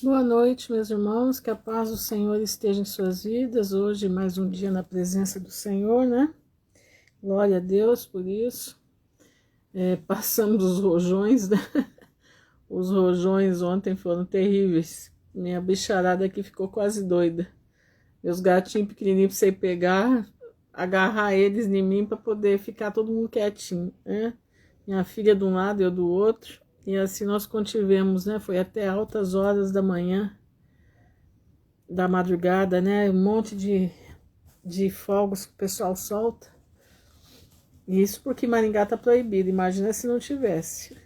Boa noite, meus irmãos, que a paz do Senhor esteja em suas vidas. Hoje, mais um dia na presença do Senhor, né? Glória a Deus por isso. Passamos os rojões, né? Os rojões ontem foram terríveis. Minha bicharada aqui ficou quase doida. Meus gatinhos pequenininhos pra você pegar, agarrar eles em mim para poder ficar todo mundo quietinho, né? Minha filha de um lado, eu do outro. E assim nós contivemos, né? Foi até altas horas da manhã, da madrugada, né? Um monte de fogos que o pessoal solta. Isso porque Maringá tá proibido. Imagina se não tivesse.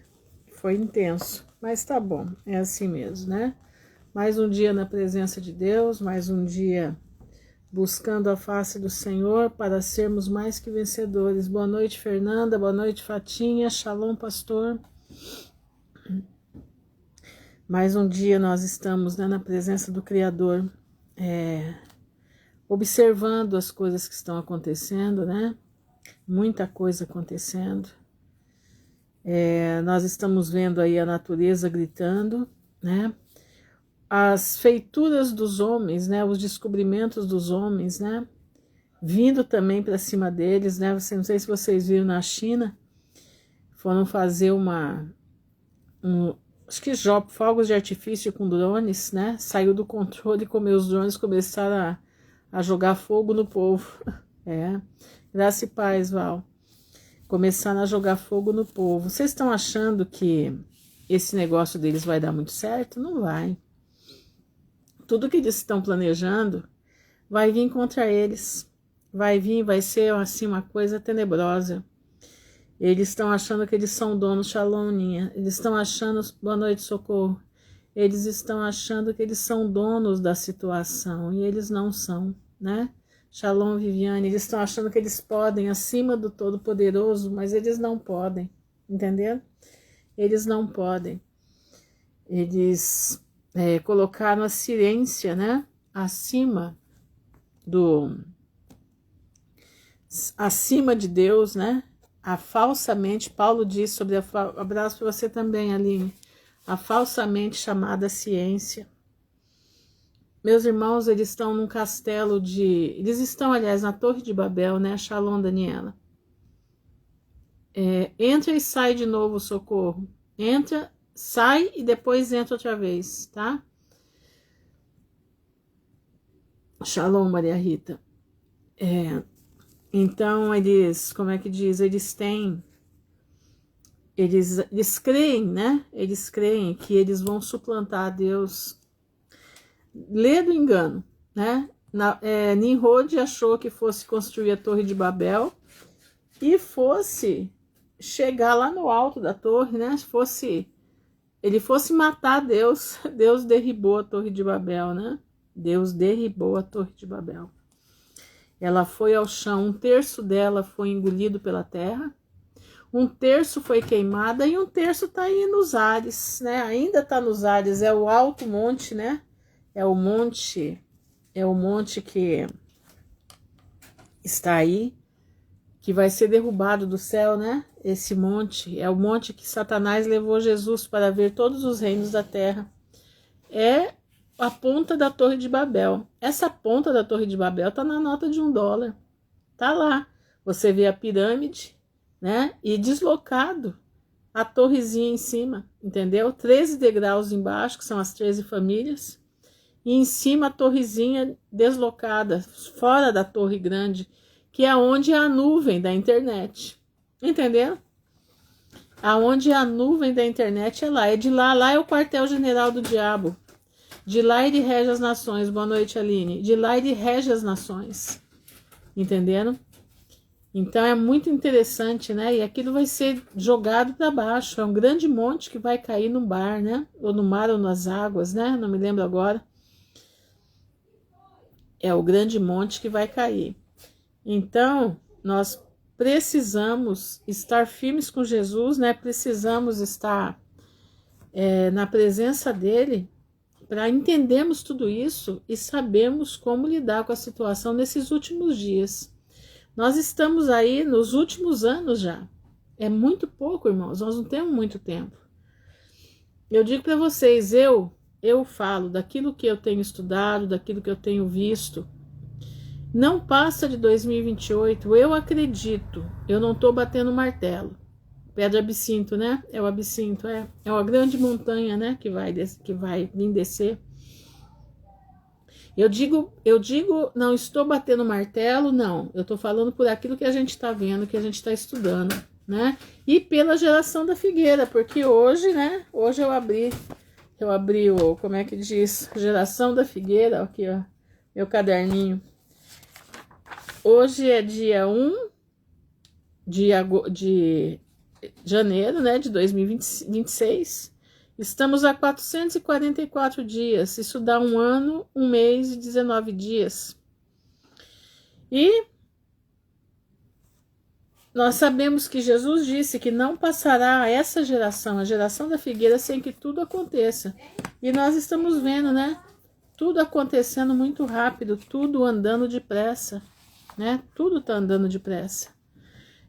Foi intenso. Mas tá bom, é assim mesmo, né? Mais um dia na presença de Deus, mais um dia buscando a face do Senhor para sermos mais que vencedores. Boa noite, Fernanda. Boa noite, Fatinha. Shalom, pastor. Mais um dia nós estamos, né, na presença do Criador, observando as coisas que estão acontecendo, né? Muita coisa acontecendo. Nós estamos vendo aí a natureza gritando, né? As feituras dos homens, né? Os descobrimentos dos homens, né? Vindo também para cima deles, né? Não sei se vocês viram na China, foram fazer acho que fogos de artifício com drones, né? Saiu do controle e os drones começaram a jogar fogo no povo. Graça e paz, Val. Começaram a jogar fogo no povo. Vocês estão achando que esse negócio deles vai dar muito certo? Não vai. Tudo que eles estão planejando vai vir contra eles. Vai ser assim uma coisa tenebrosa. Eles estão achando que eles são donos, Shalom, Ninha. Eles estão achando, boa noite, Socorro. Eles estão achando que eles são donos da situação e eles não são, né? Shalom, Viviane. Eles estão achando que eles podem acima do Todo-Poderoso, mas eles não podem, entenderam? Eles não podem. Eles colocaram a ciência, né? Acima de Deus, né? A falsamente, Paulo diz sobre abraço para você também, Aline, a falsamente chamada ciência. Meus irmãos, eles estão num castelo eles estão, aliás, na Torre de Babel, né? Shalom, Daniela. Entra e sai de novo, Socorro. Entra, sai e depois entra outra vez, tá? Shalom, Maria Rita. Então, eles, como é que diz? Eles creem, né? Eles creem que eles vão suplantar Deus. Lê do engano, né? Nimrod achou que fosse construir a Torre de Babel e fosse chegar lá no alto da torre, né? Ele fosse matar Deus, Deus derribou a Torre de Babel, né? Deus derribou a Torre de Babel. Ela foi ao chão, 1/3 dela foi engolido pela terra, 1/3 foi queimada e 1/3 está aí nos ares, né? Ainda está nos ares, é o alto monte, né? É o monte que está aí, que vai ser derrubado do céu, né? Esse monte é o monte que Satanás levou Jesus para ver todos os reinos da terra. É a ponta da Torre de Babel. Essa ponta da Torre de Babel está na nota de $1. Tá lá. Você vê a pirâmide, né? E deslocado a torrezinha em cima, entendeu? 13 degraus embaixo, que são as 13 famílias. E em cima a torrezinha deslocada, fora da torre grande, que é onde é a nuvem da internet. Entenderam? Aonde é a nuvem da internet é lá. É de lá, lá é o quartel-general do diabo. De lá ele rege as nações. Boa noite, Aline. De lá ele rege as nações. Entenderam? Então é muito interessante, né? E aquilo vai ser jogado para baixo. É um grande monte que vai cair no mar, né? Ou no mar ou nas águas, né? Não me lembro agora. É o grande monte que vai cair. Então, nós precisamos estar firmes com Jesus, né? Precisamos estar na presença dele para entendermos tudo isso e sabermos como lidar com a situação nesses últimos dias. Nós estamos aí nos últimos anos já. É muito pouco, irmãos. Nós não temos muito tempo. Eu digo para vocês, eu eu falo, daquilo que eu tenho estudado, daquilo que eu tenho visto, não passa de 2028, eu acredito, eu não estou batendo martelo. Pedra absinto, né? É o absinto, é uma grande montanha, né? Que vai vir descer. Eu digo, não estou batendo martelo, não. Eu estou falando por aquilo que a gente está vendo, que a gente está estudando, né? E pela geração da figueira, porque hoje, né? Hoje eu abri o, como é que diz? Geração da figueira, aqui, ó, meu caderninho. Hoje é dia 1 de janeiro, né, de 2026. Estamos a 444 dias. Isso dá 1 ano, 1 mês e 19 dias. E nós sabemos que Jesus disse que não passará essa geração, a geração da figueira, sem que tudo aconteça. E nós estamos vendo, né? Tudo acontecendo muito rápido, tudo andando depressa, né? Tudo está andando depressa.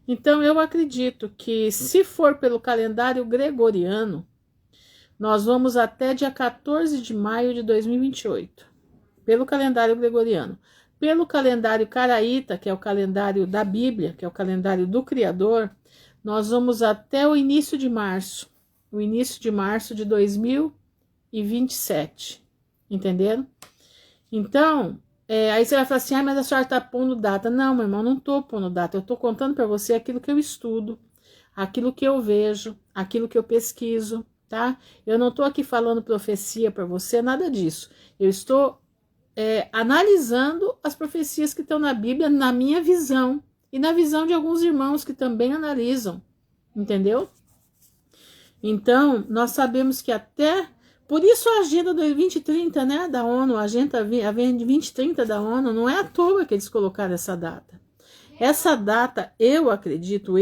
Então eu acredito que, se for pelo calendário gregoriano, nós vamos até dia 14 de maio de 2028, pelo calendário gregoriano. Pelo calendário caraíta, que é o calendário da Bíblia, que é o calendário do Criador, nós vamos até o início de março de 2027, entenderam? Então, aí você vai falar assim, mas a senhora está pondo data. Não, meu irmão, não estou pondo data, eu estou contando para você aquilo que eu estudo, aquilo que eu vejo, aquilo que eu pesquiso, tá? Eu não estou aqui falando profecia para você, nada disso. Eu estou analisando as profecias que estão na Bíblia, na minha visão, e na visão de alguns irmãos que também analisam, entendeu? Então, nós sabemos que por isso a Agenda 2030, né, da ONU, a Agenda 2030 da ONU, não é à toa que eles colocaram essa data. Essa data, eu acredito,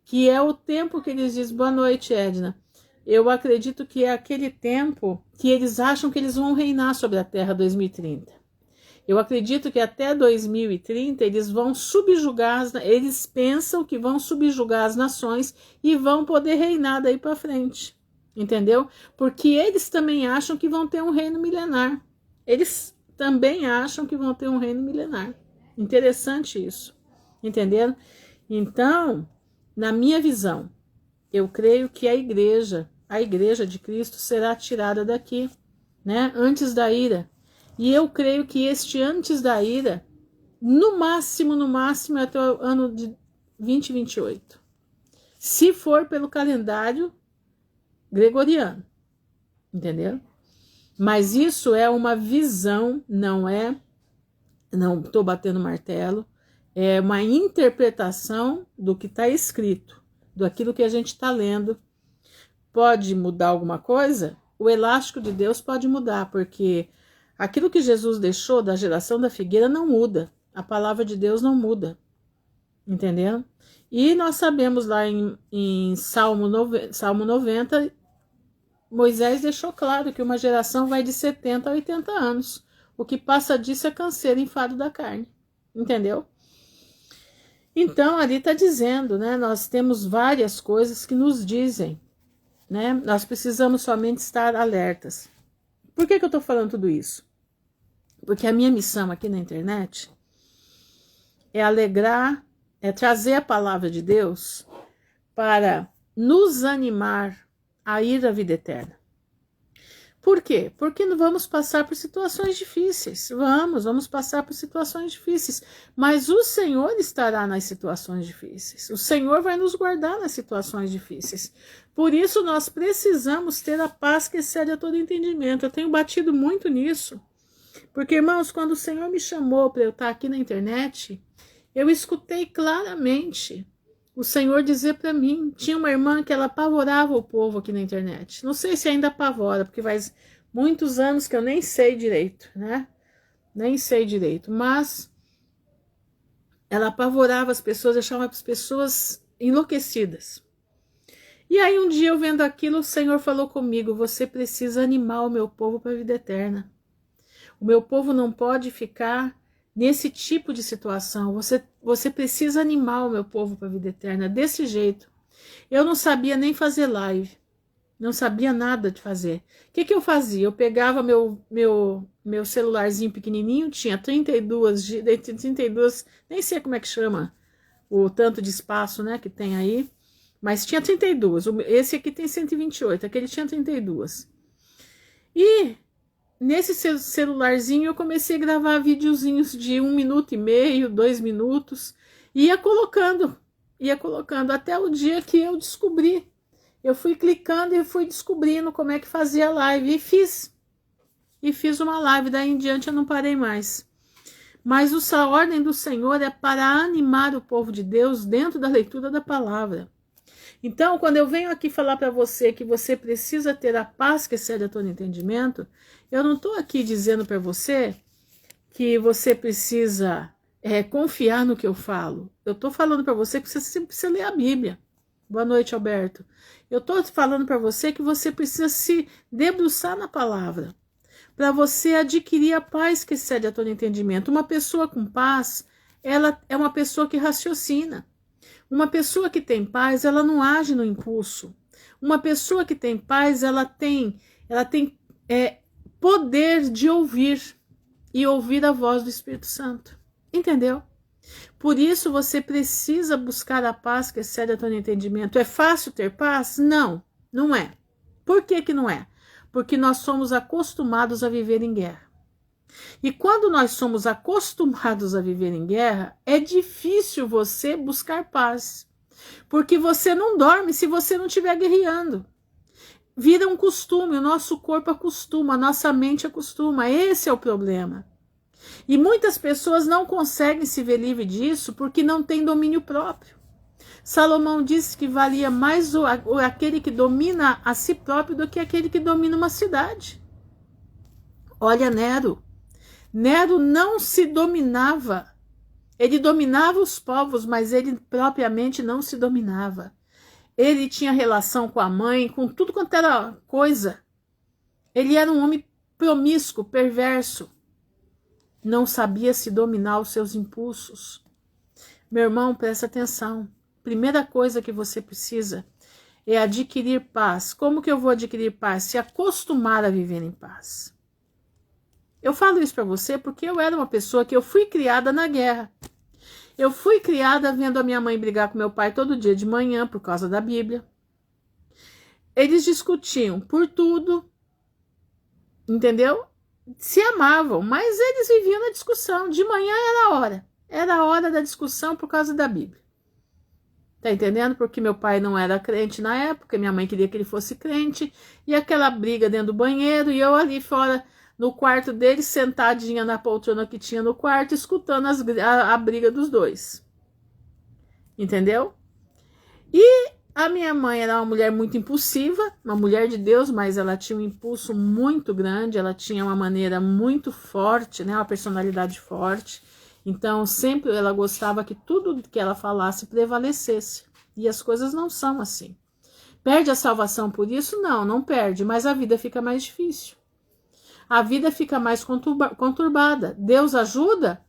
que é o tempo que eles dizem, boa noite, Edna, eu acredito que é aquele tempo que eles acham que eles vão reinar sobre a Terra 2030. Eu acredito que até 2030 eles vão subjugar, eles pensam que vão subjugar as nações e vão poder reinar daí para frente, entendeu? Porque eles também acham que vão ter um reino milenar. Eles também acham que vão ter um reino milenar. Interessante isso, entenderam? Então, na minha visão, eu creio que a igreja de Cristo será tirada daqui, né? Antes da ira. E eu creio que este antes da ira, no máximo, é até o ano de 2028. Se for pelo calendário gregoriano, entendeu? Mas isso é uma visão, não estou batendo martelo, é uma interpretação do que está escrito, daquilo que a gente está lendo. Pode mudar alguma coisa? O elástico de Deus pode mudar, porque aquilo que Jesus deixou da geração da figueira não muda. A palavra de Deus não muda. Entenderam? E nós sabemos lá em Salmo 90, Moisés deixou claro que uma geração vai de 70 a 80 anos. O que passa disso é canseiro, enfado da carne. Entendeu? Então, ali está dizendo, né? Nós temos várias coisas que nos dizem, né? Nós precisamos somente estar alertas. Por que eu estou falando tudo isso? Porque a minha missão aqui na internet é alegrar, é trazer a palavra de Deus para nos animar a ir à vida eterna. Por quê? Porque não vamos passar por situações difíceis. Vamos passar por situações difíceis. Mas o Senhor estará nas situações difíceis. O Senhor vai nos guardar nas situações difíceis. Por isso nós precisamos ter a paz que excede a todo entendimento. Eu tenho batido muito nisso. Porque, irmãos, quando o Senhor me chamou para eu estar aqui na internet, eu escutei claramente o Senhor dizer para mim, tinha uma irmã que ela apavorava o povo aqui na internet. Não sei se ainda apavora, porque faz muitos anos que eu nem sei direito, né? Nem sei direito, mas ela apavorava as pessoas, deixava as pessoas enlouquecidas. E aí um dia eu vendo aquilo, o Senhor falou comigo, você precisa animar o meu povo para a vida eterna. O meu povo não pode ficar nesse tipo de situação, você precisa animar o meu povo para a vida eterna, desse jeito. Eu não sabia nem fazer live, Não sabia nada de fazer. O que eu fazia? Eu pegava meu celularzinho pequenininho, tinha 32, nem sei como é que chama o tanto de espaço, né, que tem aí, mas tinha 32. Esse aqui tem 128, aquele tinha 32. E nesse celularzinho eu comecei a gravar videozinhos de 1 minuto e meio, 2 minutos, e ia colocando até o dia que eu descobri. Eu fui clicando e fui descobrindo como é que fazia live. E fiz uma live. Daí em diante eu não parei mais. Mas a ordem do Senhor é para animar o povo de Deus dentro da leitura da palavra. Então, quando eu venho aqui falar para você que você precisa ter a paz que excede a todo entendimento, eu não estou aqui dizendo para você que você precisa confiar no que eu falo. Eu estou falando para você que você sempre precisa ler a Bíblia. Boa noite, Alberto. Eu estou falando para você que você precisa se debruçar na palavra, para você adquirir a paz que excede a todo entendimento. Uma pessoa com paz, ela é uma pessoa que raciocina. Uma pessoa que tem paz, ela não age no impulso. Uma pessoa que tem paz, ela tem poder de ouvir e ouvir a voz do Espírito Santo. Entendeu? Por isso você precisa buscar a paz que excede a todo entendimento. É fácil ter paz? Não, não é. Por que que não é? Porque nós somos acostumados a viver em guerra. E quando nós somos acostumados a viver em guerra, é difícil você buscar paz. Porque você não dorme se você não estiver guerreando. Vira um costume, o nosso corpo acostuma, a nossa mente acostuma. Esse é o problema. E muitas pessoas não conseguem se ver livre disso porque não tem domínio próprio. Salomão disse que valia mais aquele que domina a si próprio do que aquele que domina uma cidade. Olha Nero. Nero não se dominava. Ele dominava os povos, mas ele propriamente não se dominava. Ele tinha relação com a mãe, com tudo quanto era coisa. Ele era um homem promíscuo, perverso. Não sabia se dominar os seus impulsos. Meu irmão, presta atenção. Primeira coisa que você precisa é adquirir paz. Como que eu vou adquirir paz? Se acostumar a viver em paz. Eu falo isso para você porque eu era uma pessoa que eu fui criada na guerra. Eu fui criada vendo a minha mãe brigar com meu pai todo dia de manhã por causa da Bíblia. Eles discutiam por tudo, entendeu? Se amavam, mas eles viviam na discussão. De manhã era a hora da discussão por causa da Bíblia. Tá entendendo? Porque meu pai não era crente na época, minha mãe queria que ele fosse crente, e aquela briga dentro do banheiro, e eu ali fora no quarto dele, sentadinha na poltrona que tinha no quarto, escutando a briga dos dois. Entendeu? E a minha mãe era uma mulher muito impulsiva, uma mulher de Deus, mas ela tinha um impulso muito grande, ela tinha uma maneira muito forte, né, uma personalidade forte. Então, sempre ela gostava que tudo que ela falasse prevalecesse. E as coisas não são assim. Perde a salvação por isso? Não, não perde, mas a vida fica mais difícil. A vida fica mais conturbada. Deus ajuda?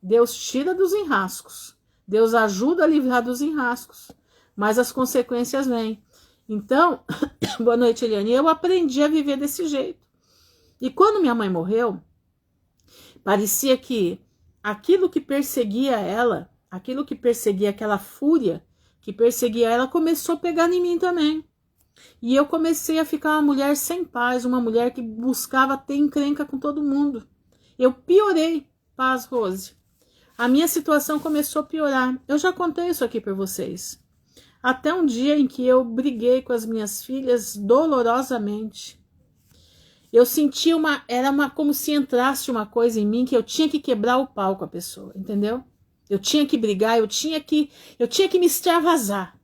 Deus tira dos enrascos. Deus ajuda a livrar dos enrascos. Mas as consequências vêm. Então, boa noite, Eliane. Eu aprendi a viver desse jeito. E quando minha mãe morreu, parecia que aquilo que perseguia ela, aquilo que perseguia aquela fúria que perseguia ela, começou a pegar em mim também. E eu comecei a ficar uma mulher sem paz, uma mulher que buscava ter encrenca com todo mundo. Eu piorei, paz, Rose. A minha situação começou a piorar. Eu já contei isso aqui para vocês. Até um dia em que eu briguei com as minhas filhas dolorosamente. Eu senti como se entrasse uma coisa em mim que eu tinha que quebrar o pau com a pessoa, entendeu? Eu tinha que brigar, eu tinha que me extravasar.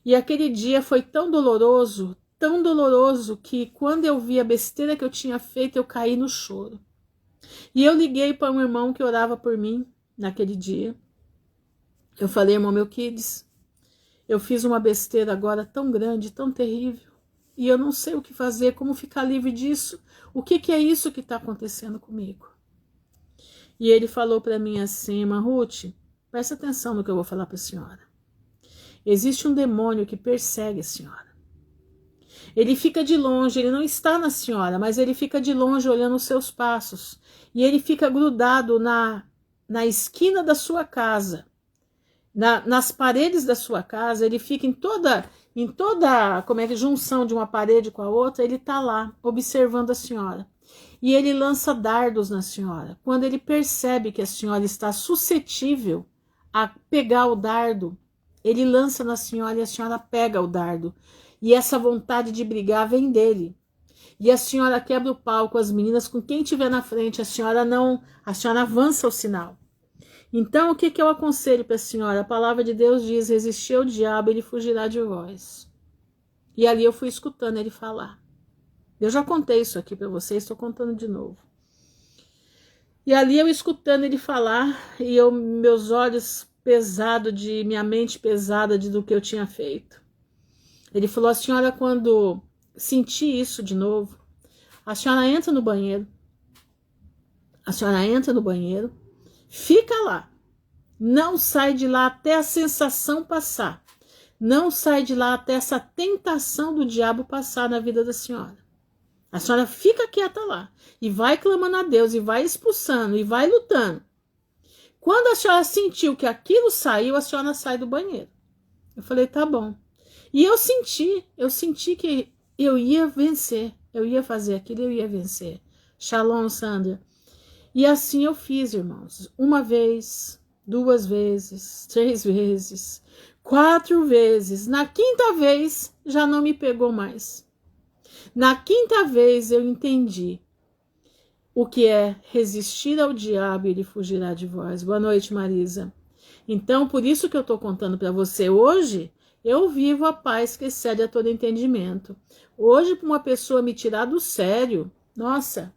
E aquele dia foi tão doloroso que quando eu vi a besteira que eu tinha feito, eu caí no choro. E eu liguei para um irmão que orava por mim naquele dia. Eu falei, irmão Melquides, eu fiz uma besteira agora tão grande, tão terrível, e eu não sei o que fazer, como ficar livre disso. O que é isso que está acontecendo comigo? E ele falou para mim assim, irmã Ruth, presta atenção no que eu vou falar para a senhora. Existe um demônio que persegue a senhora. Ele fica de longe, ele não está na senhora, mas ele fica de longe olhando os seus passos. E ele fica grudado na esquina da sua casa, nas paredes da sua casa. Ele fica em toda como é que junção de uma parede com a outra, ele está lá observando a senhora. E ele lança dardos na senhora. Quando ele percebe que a senhora está suscetível a pegar o dardo, ele lança na senhora e a senhora pega o dardo. E essa vontade de brigar vem dele. E a senhora quebra o pau com as meninas, com quem tiver na frente, a senhora avança o sinal. Então, o que eu aconselho para a senhora? A palavra de Deus diz: resistir ao diabo, ele fugirá de vós. E ali eu fui escutando ele falar. Eu já contei isso aqui para vocês, estou contando de novo. E ali eu escutando ele falar, e meus olhos pesados, minha mente pesada do que eu tinha feito. Ele falou: a senhora, quando sentir isso de novo, a senhora entra no banheiro. A senhora entra no banheiro, fica lá. Não sai de lá até a sensação passar. Não sai de lá até essa tentação do diabo passar na vida da senhora. A senhora fica quieta lá e vai clamando a Deus e vai expulsando e vai lutando. Quando a senhora sentiu que aquilo saiu, a senhora sai do banheiro. Eu falei: tá bom. E eu senti que eu ia vencer, eu ia fazer aquilo, eu ia vencer. Shalom, Sandra. E assim eu fiz, irmãos. 1 vez, 2 vezes, 3 vezes, 4 vezes. Na 5ª vez, já não me pegou mais. Na 5ª vez, eu entendi o que é resistir ao diabo e ele fugirá de vós. Boa noite, Marisa. Então, por isso que eu estou contando para você hoje. Eu vivo a paz que excede a todo entendimento. Hoje, para uma pessoa me tirar do sério, nossa,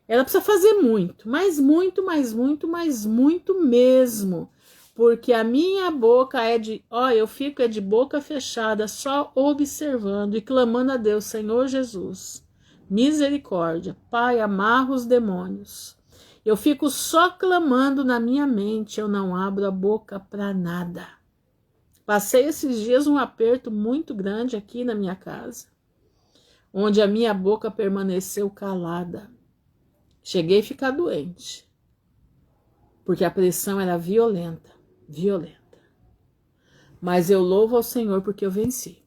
ela precisa fazer muito, mas muito, mas muito, mas muito mesmo. Porque a minha boca eu fico de boca fechada, só observando e clamando a Deus: Senhor Jesus, misericórdia, Pai, amarra os demônios. Eu fico só clamando na minha mente, eu não abro a boca para nada. Passei esses dias um aperto muito grande aqui na minha casa, onde a minha boca permaneceu calada. Cheguei a ficar doente, porque a pressão era violenta. Mas eu louvo ao Senhor porque eu venci.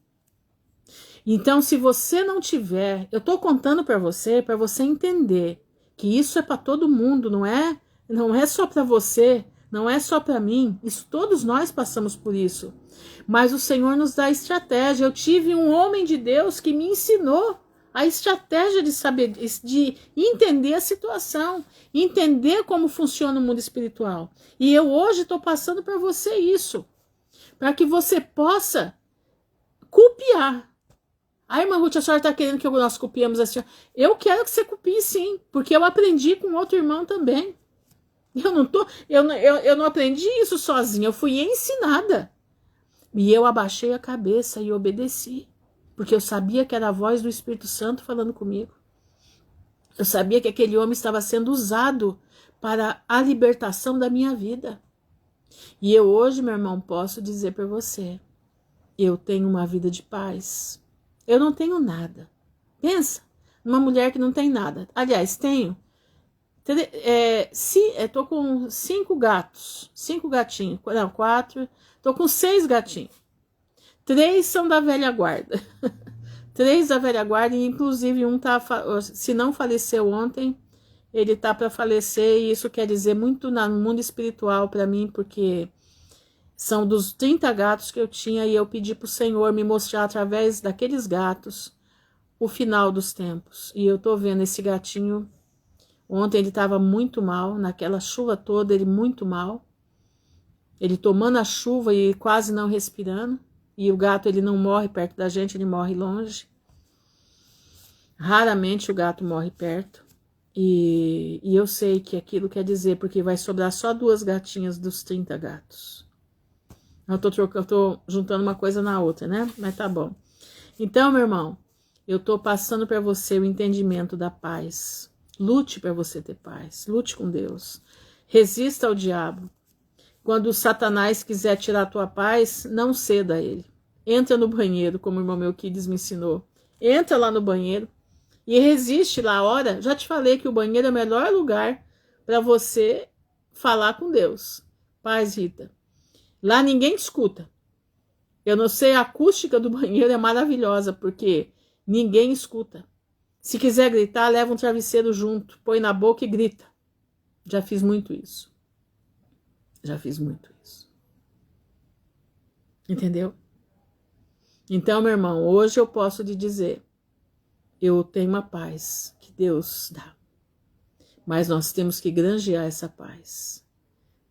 Então, se você não tiver, eu estou contando para você entender que isso é para todo mundo, não é só para você. Não é só para mim, isso todos nós passamos por isso. Mas o Senhor nos dá estratégia. Eu tive um homem de Deus que me ensinou a estratégia de saber, de entender a situação, entender como funciona o mundo espiritual. E eu hoje estou passando para você isso, para que você possa copiar. A irmã Ruth, a senhora está querendo que nós copiemos assim? Eu quero que você copie sim, porque eu aprendi com outro irmão também. Eu não aprendi isso sozinha, eu fui ensinada. E eu abaixei a cabeça e obedeci, porque eu sabia que era a voz do Espírito Santo falando comigo. Eu sabia que aquele homem estava sendo usado para a libertação da minha vida. E eu hoje, meu irmão, posso dizer para você, eu tenho uma vida de paz. Eu não tenho nada. Pensa, numa mulher que não tem nada. Aliás, tenho. Tô com 5 gatos, 5 gatinhos, não, 4, tô com 6 gatinhos, 3 são da velha guarda, 3 da velha guarda, e inclusive um se não faleceu ontem, ele tá para falecer, e isso quer dizer muito no mundo espiritual para mim, porque são dos 30 gatos que eu tinha, e eu pedi pro Senhor me mostrar através daqueles gatos o final dos tempos, e eu tô vendo esse gatinho. Ontem ele estava muito mal, naquela chuva toda, ele muito mal. Ele tomando a chuva e quase não respirando. E o gato, ele não morre perto da gente, ele morre longe. Raramente o gato morre perto. E eu sei que aquilo quer dizer, porque vai sobrar só 2 gatinhas dos 30 gatos. Eu tô juntando uma coisa na outra, né? Mas tá bom. Então, meu irmão, eu tô passando para você o entendimento da paz. Lute para você ter paz, lute com Deus, resista ao diabo. Quando o Satanás quiser tirar a tua paz, não ceda a ele. Entra no banheiro, como o irmão Melquides me ensinou. entra lá no banheiro e resiste lá a hora. Já te falei que o banheiro é o melhor lugar para você falar com Deus. Paz, Rita. Lá ninguém escuta. Eu não sei, a acústica do banheiro é maravilhosa, porque ninguém escuta. Se quiser gritar, leva um travesseiro junto, põe na boca e grita. Já fiz muito isso. Já fiz muito isso. Entendeu? Então, meu irmão, hoje eu posso te dizer, eu tenho uma paz que Deus dá. Mas nós temos que granjear essa paz.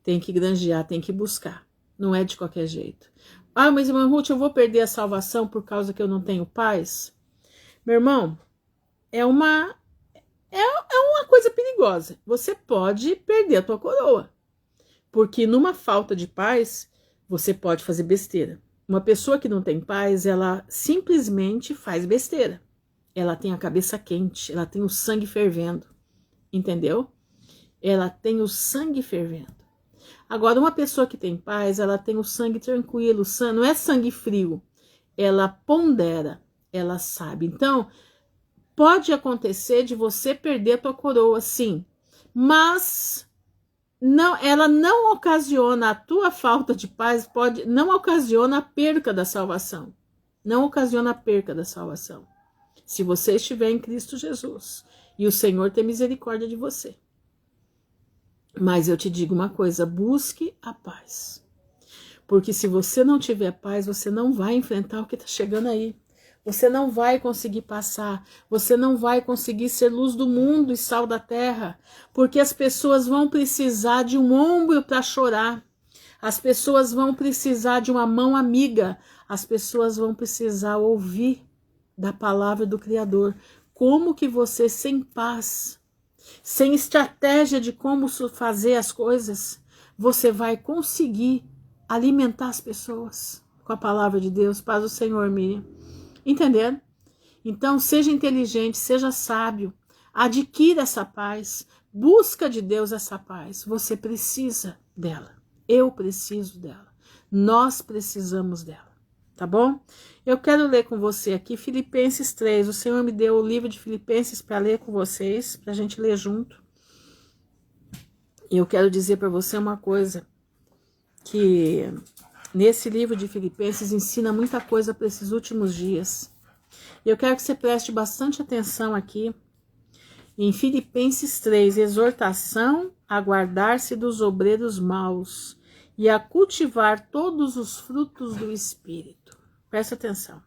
Tem que granjear, tem que buscar. Não é de qualquer jeito. Ah, mas irmã Ruth, eu vou perder a salvação por causa que eu não tenho paz? Meu irmão, é uma coisa perigosa. Você pode perder a tua coroa. Porque numa falta de paz, você pode fazer besteira. Uma pessoa que não tem paz, ela simplesmente faz besteira. Ela tem a cabeça quente, ela tem o sangue fervendo. Entendeu? Ela tem o sangue fervendo. Agora, uma pessoa que tem paz, ela tem o sangue tranquilo, não é sangue frio. Ela pondera, ela sabe. Então, pode acontecer de você perder a tua coroa, sim. Mas não, ela não ocasiona a tua falta de paz, não ocasiona a perca da salvação. Não ocasiona a perca da salvação. Se você estiver em Cristo Jesus e o Senhor tem misericórdia de você. Mas eu te digo uma coisa, busque a paz. Porque se você não tiver paz, você não vai enfrentar o que está chegando aí. Você não vai conseguir passar. Você não vai conseguir ser luz do mundo e sal da terra. Porque as pessoas vão precisar de um ombro para chorar. As pessoas vão precisar de uma mão amiga. As pessoas vão precisar ouvir da palavra do Criador. Como que você sem paz, sem estratégia de como fazer as coisas, você vai conseguir alimentar as pessoas com a palavra de Deus? Paz do Senhor, Miriam. Entendendo? Então, seja inteligente, seja sábio, adquira essa paz, busca de Deus essa paz. Você precisa dela. Eu preciso dela. Nós precisamos dela. Tá bom? Eu quero ler com você aqui Filipenses 3. O Senhor me deu o livro de Filipenses para ler com vocês, para a gente ler junto. E eu quero dizer para você uma coisa, que nesse livro de Filipenses ensina muita coisa para esses últimos dias. E eu quero que você preste bastante atenção aqui em Filipenses 3, exortação a guardar-se dos obreiros maus e a cultivar todos os frutos do Espírito. Presta atenção.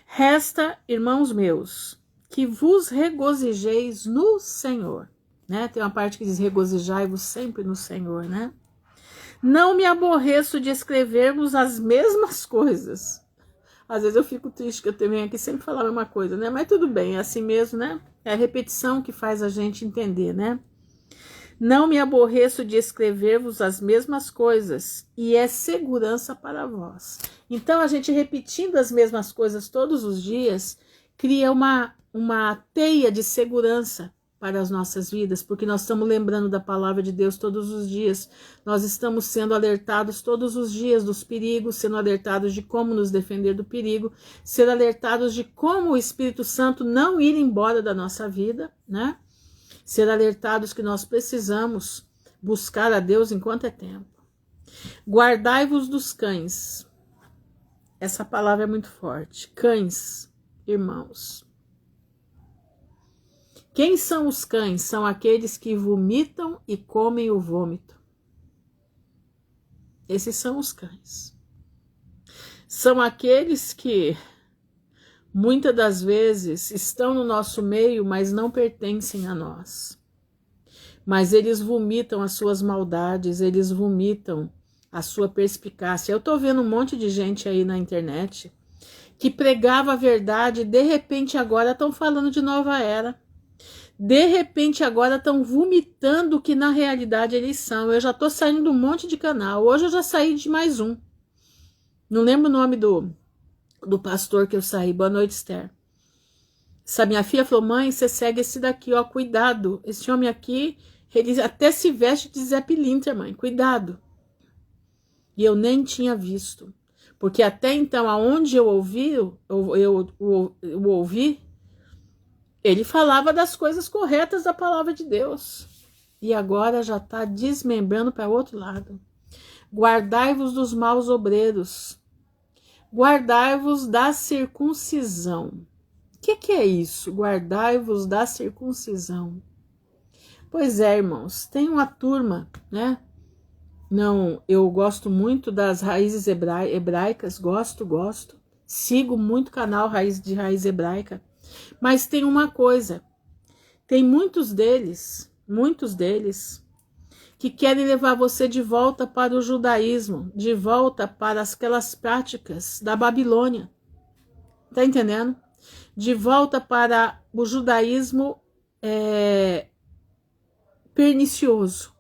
Resta, irmãos meus, que vos regozijeis no Senhor. Né? Tem uma parte que diz regozijai-vos sempre no Senhor, né? Não me aborreço de escrevermos as mesmas coisas. Às vezes eu fico triste que eu tenho aqui sempre falar a mesma coisa, né? Mas tudo bem, é assim mesmo, né? É a repetição que faz a gente entender, né? Não me aborreço de escrever-vos as mesmas coisas, e é segurança para vós. Então, a gente repetindo as mesmas coisas todos os dias, cria uma teia de segurança para as nossas vidas, porque nós estamos lembrando da palavra de Deus todos os dias. Nós estamos sendo alertados todos os dias dos perigos, sendo alertados de como nos defender do perigo, sendo alertados de como o Espírito Santo não ir embora da nossa vida, né? Ser alertados que nós precisamos buscar a Deus enquanto é tempo. Guardai-vos dos cães. Essa palavra é muito forte. Cães, irmãos. Quem são os cães? São aqueles que vomitam e comem o vômito. Esses são os cães. São aqueles que muitas das vezes estão no nosso meio, mas não pertencem a nós. Mas eles vomitam as suas maldades, eles vomitam a sua perspicácia. Eu tô vendo um monte de gente aí na internet que pregava a verdade e de repente agora estão falando de nova era. De repente agora estão vomitando o que na realidade eles são. Eu já tô saindo de um monte de canal. Hoje eu já saí de mais um. Não lembro o nome do pastor que eu saí. Boa noite, Esther. Essa minha filha falou, mãe, você segue esse daqui, ó, cuidado. Esse homem aqui, ele até se veste de Zé Pilintra, mãe, cuidado. E eu nem tinha visto. Porque até então, aonde eu ouvi, ele falava das coisas corretas da palavra de Deus. E agora já está desmembrando para o outro lado. Guardai-vos dos maus obreiros. Guardai-vos da circuncisão. O que é isso? Guardai-vos da circuncisão. Pois é, irmãos, tem uma turma, né? Não, eu gosto muito das raízes hebraicas, gosto. Sigo muito o canal Raiz Hebraica. Mas tem uma coisa, tem muitos deles, que querem levar você de volta para o judaísmo, de volta para aquelas práticas da Babilônia. Tá entendendo? De volta para o judaísmo pernicioso,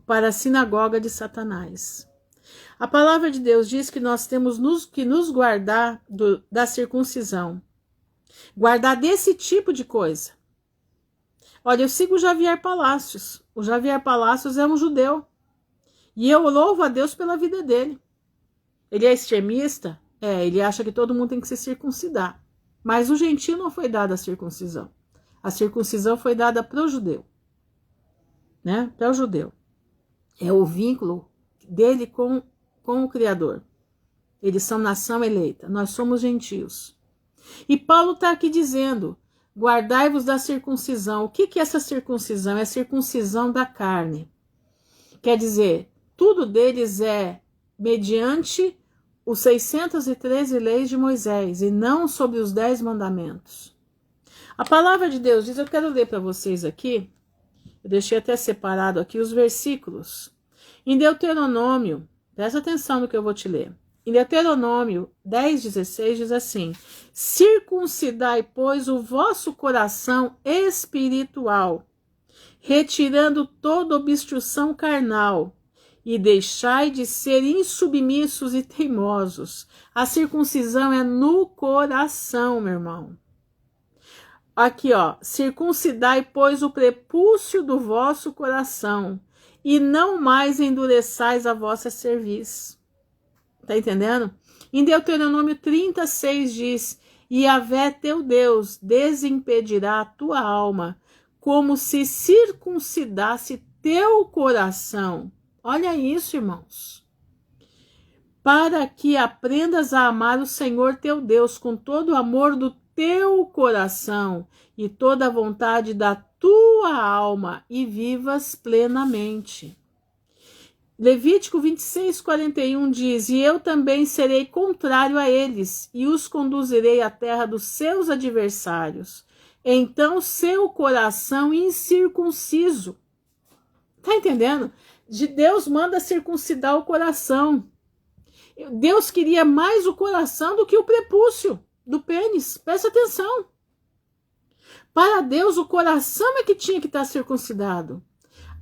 para a sinagoga de Satanás. A palavra de Deus diz que nós temos que nos guardar da circuncisão. Guardar desse tipo de coisa. Olha, eu sigo o Javier Palacios. O Javier Palacios é um judeu. E eu louvo a Deus pela vida dele. Ele é extremista? Ele acha que todo mundo tem que se circuncidar. Mas o gentio não foi dada a circuncisão. A circuncisão foi dada para o judeu. Né? Para o judeu. É o vínculo dele com o Criador. Eles são nação eleita. Nós somos gentios. E Paulo está aqui dizendo, guardai-vos da circuncisão. O que é essa circuncisão? É a circuncisão da carne. Quer dizer, tudo deles é mediante os 613 leis de Moisés e não sobre os 10 mandamentos. A palavra de Deus diz, eu quero ler para vocês aqui, eu deixei até separado aqui os versículos. Em Deuteronômio, presta atenção no que eu vou te ler. Em Deuteronômio 10:16 diz assim: circuncidai, pois, o vosso coração espiritual, retirando toda obstrução carnal, e deixai de ser insubmissos e teimosos. A circuncisão é no coração, meu irmão. Aqui, ó, circuncidai, pois, o prepúcio do vosso coração, e não mais endureçais a vossa cerviz. Tá entendendo? Em Deuteronômio 36 diz, e Yahvé teu Deus desimpedirá a tua alma, como se circuncidasse teu coração. Olha isso, irmãos. Para que aprendas a amar o Senhor teu Deus com todo o amor do teu coração e toda a vontade da tua alma e vivas plenamente. Levítico 26:41 diz, e eu também serei contrário a eles e os conduzirei à terra dos seus adversários. Então seu coração incircunciso. Tá entendendo? Deus manda circuncidar o coração. Deus queria mais o coração do que o prepúcio do pênis. Presta atenção. Para Deus, o coração é que tinha que estar circuncidado.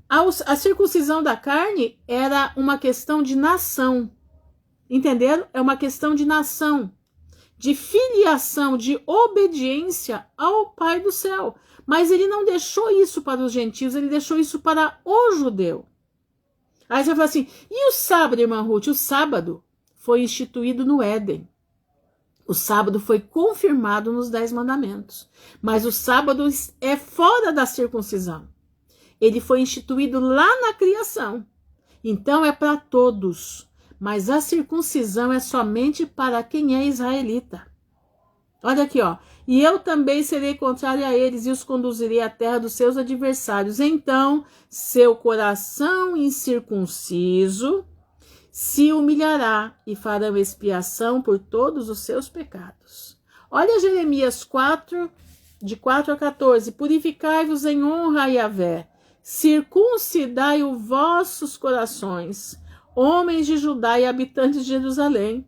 A circuncisão da carne era uma questão de nação. Entenderam? É uma questão de nação, de filiação, de obediência ao Pai do céu. Mas ele não deixou isso para os gentios, ele deixou isso para o judeu. Aí você vai falar assim, e o sábado, irmã Ruth? O sábado foi instituído no Éden. O sábado foi confirmado nos 10 mandamentos. Mas o sábado é fora da circuncisão. Ele foi instituído lá na criação. Então é para todos. Mas a circuncisão é somente para quem é israelita. Olha aqui, ó. E eu também serei contrário a eles e os conduzirei à terra dos seus adversários. Então, seu coração incircunciso se humilhará e farão expiação por todos os seus pecados. Olha Jeremias 4, de 4 a 14. Purificai-vos em honra a Yahvé. Circuncidai os vossos corações, homens de Judá e habitantes de Jerusalém.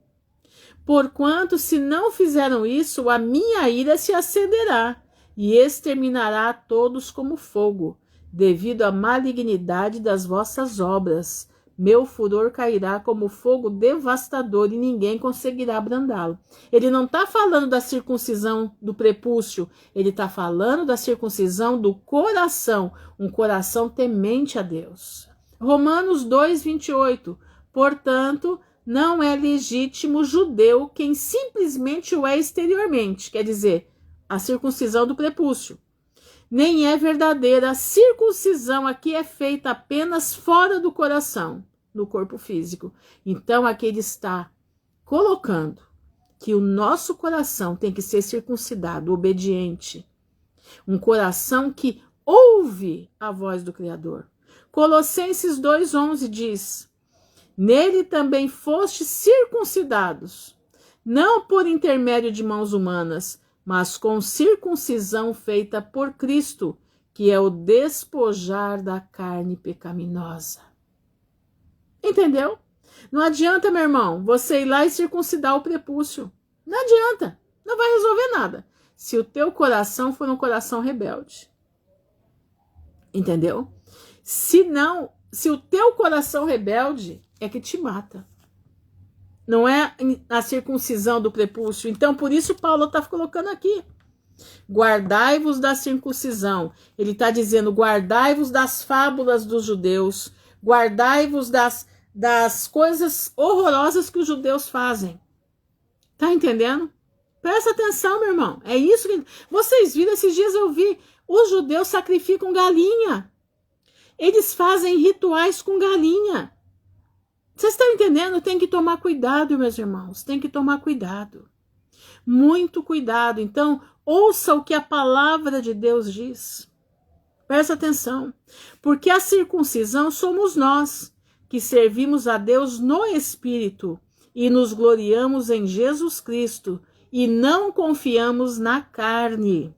Porquanto, se não fizeram isso, a minha ira se acenderá e exterminará a todos como fogo, devido à malignidade das vossas obras. Meu furor cairá como fogo devastador e ninguém conseguirá abrandá-lo. Ele não está falando da circuncisão do prepúcio, ele está falando da circuncisão do coração, um coração temente a Deus. Romanos 2:28. Portanto, não é legítimo judeu quem simplesmente o é exteriormente, quer dizer, a circuncisão do prepúcio. Nem é verdadeira. A circuncisão aqui é feita apenas fora do coração, no corpo físico. Então aqui ele está colocando que o nosso coração tem que ser circuncidado, obediente. Um coração que ouve a voz do Criador. Colossenses 2,11 diz: nele também fostes circuncidados, não por intermédio de mãos humanas, mas com circuncisão feita por Cristo, que é o despojar da carne pecaminosa. Entendeu? Não adianta, meu irmão, você ir lá e circuncidar o prepúcio. Não adianta. Não vai resolver nada. Se o teu coração for um coração rebelde. Entendeu? Se o teu coração rebelde é que te mata. Não é a circuncisão do prepúcio. Então, por isso Paulo está colocando aqui. Guardai-vos da circuncisão. Ele está dizendo, guardai-vos das fábulas dos judeus. Guardai-vos das coisas horrorosas que os judeus fazem. Tá entendendo? Presta atenção, meu irmão. É isso que... Vocês viram, esses dias eu vi, os judeus sacrificam galinha. Eles fazem rituais com galinha. Vocês estão entendendo? Tem que tomar cuidado, meus irmãos. Tem que tomar cuidado. Muito cuidado. Então, ouça o que a palavra de Deus diz. Presta atenção. Porque a circuncisão somos nós, que servimos a Deus no Espírito e nos gloriamos em Jesus Cristo e não confiamos na carne.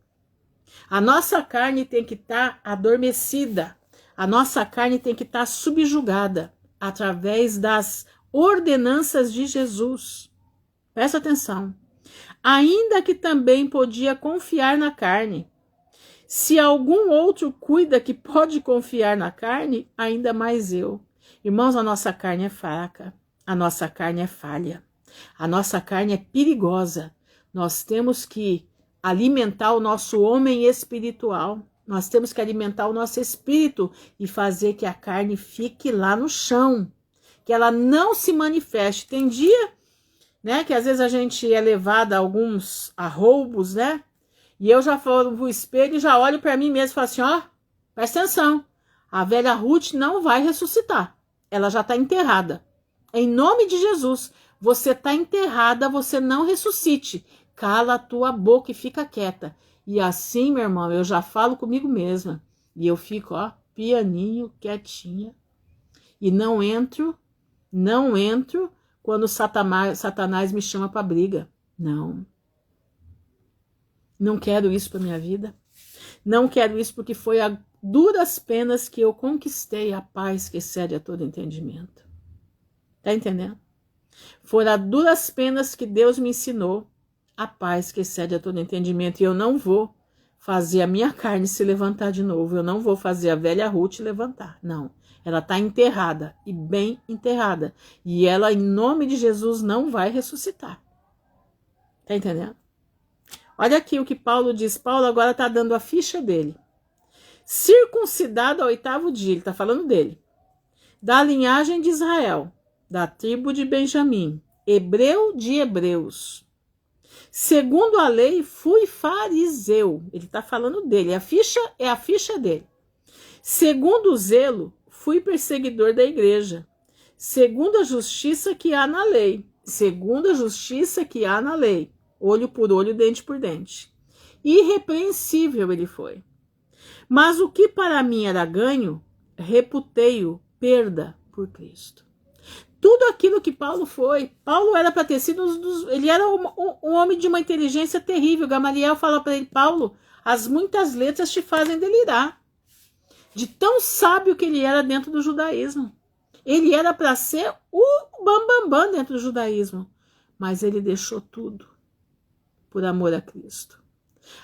A nossa carne tem que estar adormecida. A nossa carne tem que estar subjugada através das ordenanças de Jesus. Presta atenção. Ainda que também podia confiar na carne. Se algum outro cuida que pode confiar na carne, ainda mais eu. Irmãos, a nossa carne é fraca. A nossa carne é falha. A nossa carne é perigosa. Nós temos que alimentar o nosso homem espiritual. Nós temos que alimentar o nosso espírito e fazer que a carne fique lá no chão, que ela não se manifeste. Tem dia, né, que às vezes a gente é levado a alguns roubos, né? E eu já falo pro espelho e já olho para mim mesmo e falo assim, ó, presta atenção, a velha Ruth não vai ressuscitar. Ela já está enterrada. Em nome de Jesus, você está enterrada, você não ressuscite. Cala a tua boca e fica quieta. E assim, meu irmão, eu já falo comigo mesma. E eu fico, ó, pianinho, quietinha. E não entro quando Satanás me chama para briga. Não. Não quero isso para minha vida. Não quero isso porque foi a duras penas que eu conquistei a paz que excede a todo entendimento. Tá entendendo? Foram a duras penas que Deus me ensinou a paz que excede a todo entendimento. E eu não vou fazer a minha carne se levantar de novo. Eu não vou fazer a velha Ruth levantar. Não. Ela está enterrada e bem enterrada. E ela, em nome de Jesus, não vai ressuscitar. Tá entendendo? Olha aqui o que Paulo diz. Paulo agora está dando a ficha dele. Circuncidado ao 8º dia. Ele está falando dele. Da linhagem de Israel. Da tribo de Benjamim. Hebreu de hebreus. Segundo a lei, fui fariseu. Ele está falando dele. A ficha é a ficha dele. Segundo o zelo, fui perseguidor da igreja. Segundo a justiça que há na lei. Segundo a justiça que há na lei. Olho por olho, dente por dente. Irrepreensível ele foi. Mas o que para mim era ganho, reputei-o perda por Cristo. Tudo aquilo que Paulo foi. Paulo era para ter sido ele era um homem de uma inteligência terrível. Gamaliel fala para ele, Paulo, as muitas letras te fazem delirar. De tão sábio que ele era dentro do judaísmo. Ele era para ser o bambambam dentro do judaísmo. Mas ele deixou tudo por amor a Cristo.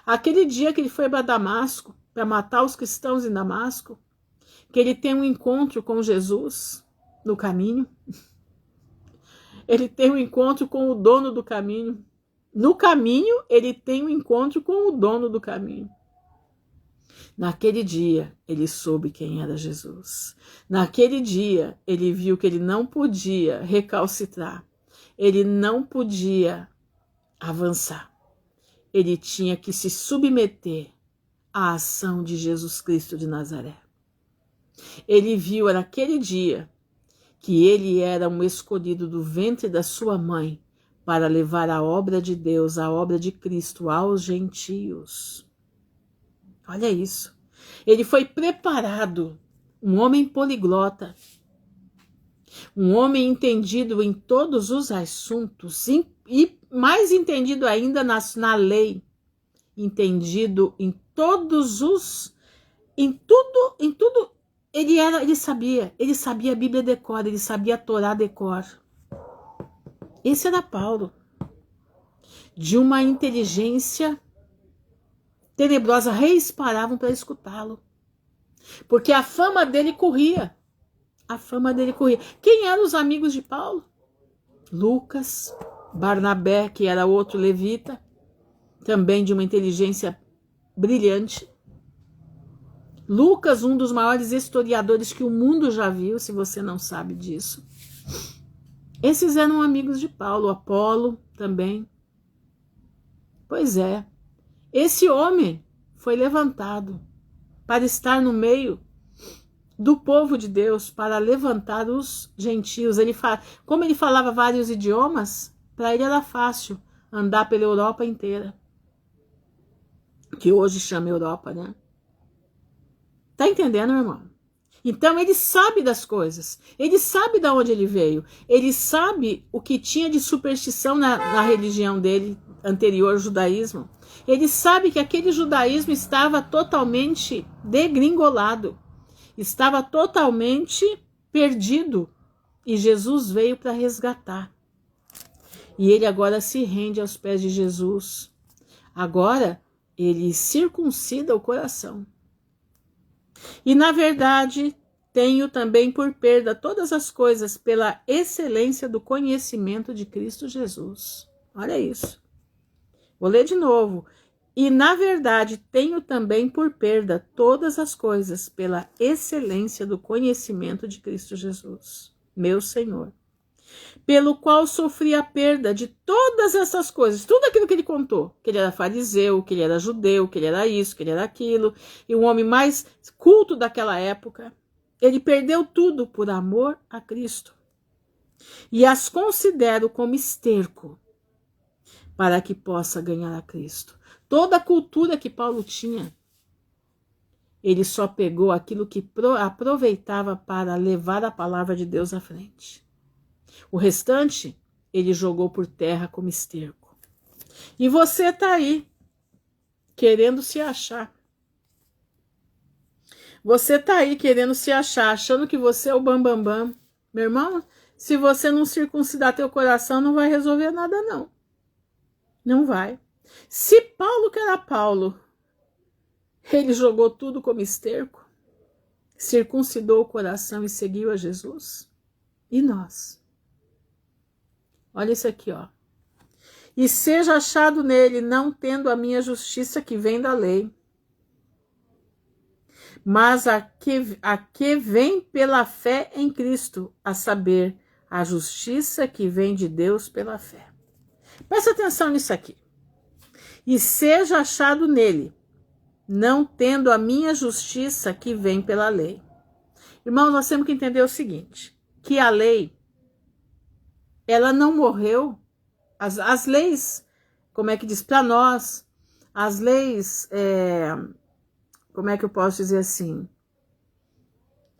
Aquele dia que ele foi para Damasco, para matar os cristãos em Damasco, que ele tem um encontro com Jesus no caminho. Ele tem um encontro com o dono do caminho. No caminho, ele tem um encontro com o dono do caminho. Naquele dia, ele soube quem era Jesus. Naquele dia, ele viu que ele não podia recalcitrar. Ele não podia avançar. Ele tinha que se submeter à ação de Jesus Cristo de Nazaré. Ele viu naquele dia que ele era um escolhido do ventre da sua mãe para levar a obra de Deus, a obra de Cristo aos gentios. Olha isso. Ele foi preparado, um homem poliglota, um homem entendido em todos os assuntos e mais entendido ainda na lei, entendido em todos os, em tudo. Ele sabia a Bíblia de cor, ele sabia a Torá de cor. Esse era Paulo, de uma inteligência tenebrosa, reis paravam para escutá-lo, porque a fama dele corria. Quem eram os amigos de Paulo? Lucas, Barnabé, que era outro levita, também de uma inteligência brilhante. Lucas, um dos maiores historiadores que o mundo já viu, se você não sabe disso. Esses eram amigos de Paulo, Apolo também. Pois é, esse homem foi levantado para estar no meio do povo de Deus, para levantar os gentios. Como ele falava vários idiomas, para ele era fácil andar pela Europa inteira, que hoje chama Europa, né? Tá entendendo, irmão? Então ele sabe das coisas, ele sabe de onde ele veio, ele sabe o que tinha de superstição na religião dele, anterior ao judaísmo. Ele sabe que aquele judaísmo estava totalmente degringolado, estava totalmente perdido, e Jesus veio para resgatar. E ele agora se rende aos pés de Jesus. Agora ele circuncida o coração. E na verdade, tenho também por perda todas as coisas pela excelência do conhecimento de Cristo Jesus. Olha isso. Vou ler de novo. E na verdade, tenho também por perda todas as coisas pela excelência do conhecimento de Cristo Jesus, meu Senhor, pelo qual sofri a perda de todas essas coisas, tudo aquilo que ele contou, que ele era fariseu, que ele era judeu, que ele era isso, que ele era aquilo, e o homem mais culto daquela época, ele perdeu tudo por amor a Cristo, e as considero como esterco, para que possa ganhar a Cristo. Toda a cultura que Paulo tinha, ele só pegou aquilo que aproveitava para levar a palavra de Deus à frente. O restante, ele jogou por terra como esterco. E você está aí, querendo se achar. Você está aí querendo se achar, achando que você é o bambambam. Meu irmão, se você não circuncidar teu coração, não vai resolver nada, não. Não vai. Se Paulo, que era Paulo, ele jogou tudo como esterco, circuncidou o coração e seguiu a Jesus, e nós? Olha isso aqui, ó. E seja achado nele, não tendo a minha justiça que vem da lei, mas a que vem pela fé em Cristo, a saber, a justiça que vem de Deus pela fé. Presta atenção nisso aqui. E seja achado nele, não tendo a minha justiça que vem pela lei. Irmão, nós temos que entender o seguinte, que a lei, ela não morreu. As leis, como é que diz para nós, as leis, como é que eu posso dizer assim,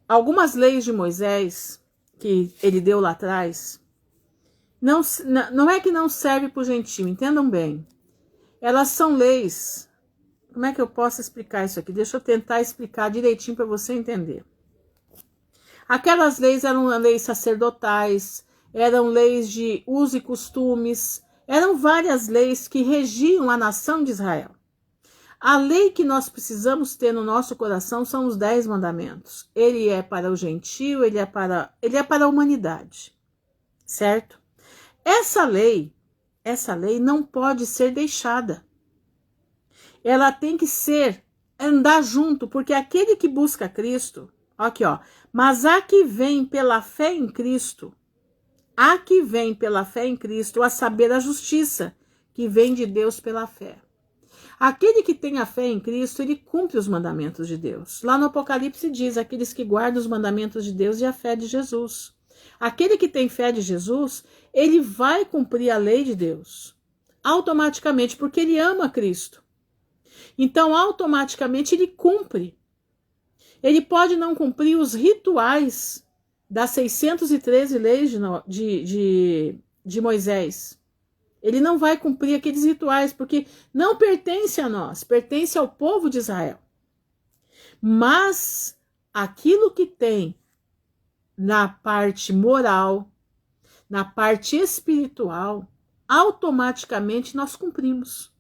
algumas leis de Moisés, que ele deu lá atrás, não é que não serve para o gentio, entendam bem. Elas são leis. Como é que eu posso explicar isso aqui? Deixa eu tentar explicar direitinho para você entender. Aquelas leis eram leis sacerdotais, eram leis de uso e costumes, eram várias leis que regiam a nação de Israel. A lei que nós precisamos ter no nosso coração são os 10 mandamentos. Ele é para o gentio, ele é para a humanidade, certo? Essa lei não pode ser deixada. Ela tem que ser andar junto, porque aquele que busca Cristo, aqui ó, mas a que vem pela fé em Cristo, a que vem pela fé em Cristo, a saber a justiça que vem de Deus pela fé. Aquele que tem a fé em Cristo, ele cumpre os mandamentos de Deus. Lá no Apocalipse diz, aqueles que guardam os mandamentos de Deus e a fé de Jesus. Aquele que tem fé de Jesus, ele vai cumprir a lei de Deus, automaticamente, porque ele ama Cristo. Então, automaticamente, ele cumpre. Ele pode não cumprir os rituais das 613 leis de Moisés. Ele não vai cumprir aqueles rituais, porque não pertence a nós, pertence ao povo de Israel. Mas aquilo que tem na parte moral, na parte espiritual, automaticamente nós cumprimos.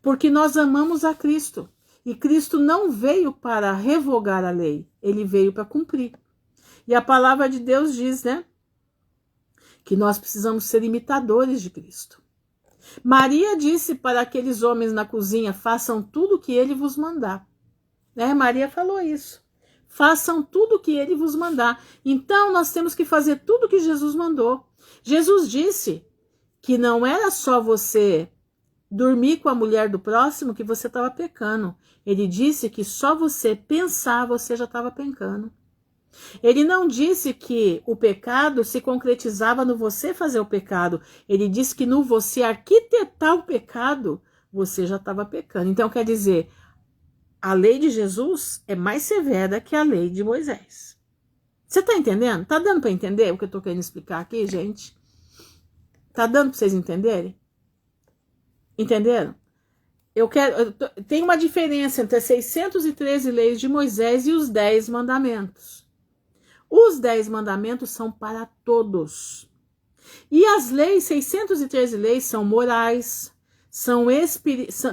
Porque nós amamos a Cristo. E Cristo não veio para revogar a lei, ele veio para cumprir. E a palavra de Deus diz, né, que nós precisamos ser imitadores de Cristo. Maria disse para aqueles homens na cozinha, façam tudo o que ele vos mandar. Maria falou isso. Façam tudo o que ele vos mandar. Então, nós temos que fazer tudo o que Jesus mandou. Jesus disse que não era só você dormir com a mulher do próximo que você estava pecando. Ele disse que só você pensar, você já estava pecando. Ele não disse que o pecado se concretizava no você fazer o pecado. Ele disse que no você arquitetar o pecado, você já estava pecando. Então, quer dizer, a lei de Jesus é mais severa que a lei de Moisés. Você está entendendo? Está dando para entender o que eu estou querendo explicar aqui, gente? Está dando para vocês entenderem? Entenderam? Tem uma diferença entre as 613 leis de Moisés e os 10 mandamentos. Os 10 mandamentos são para todos. E as leis, 613 leis, são morais,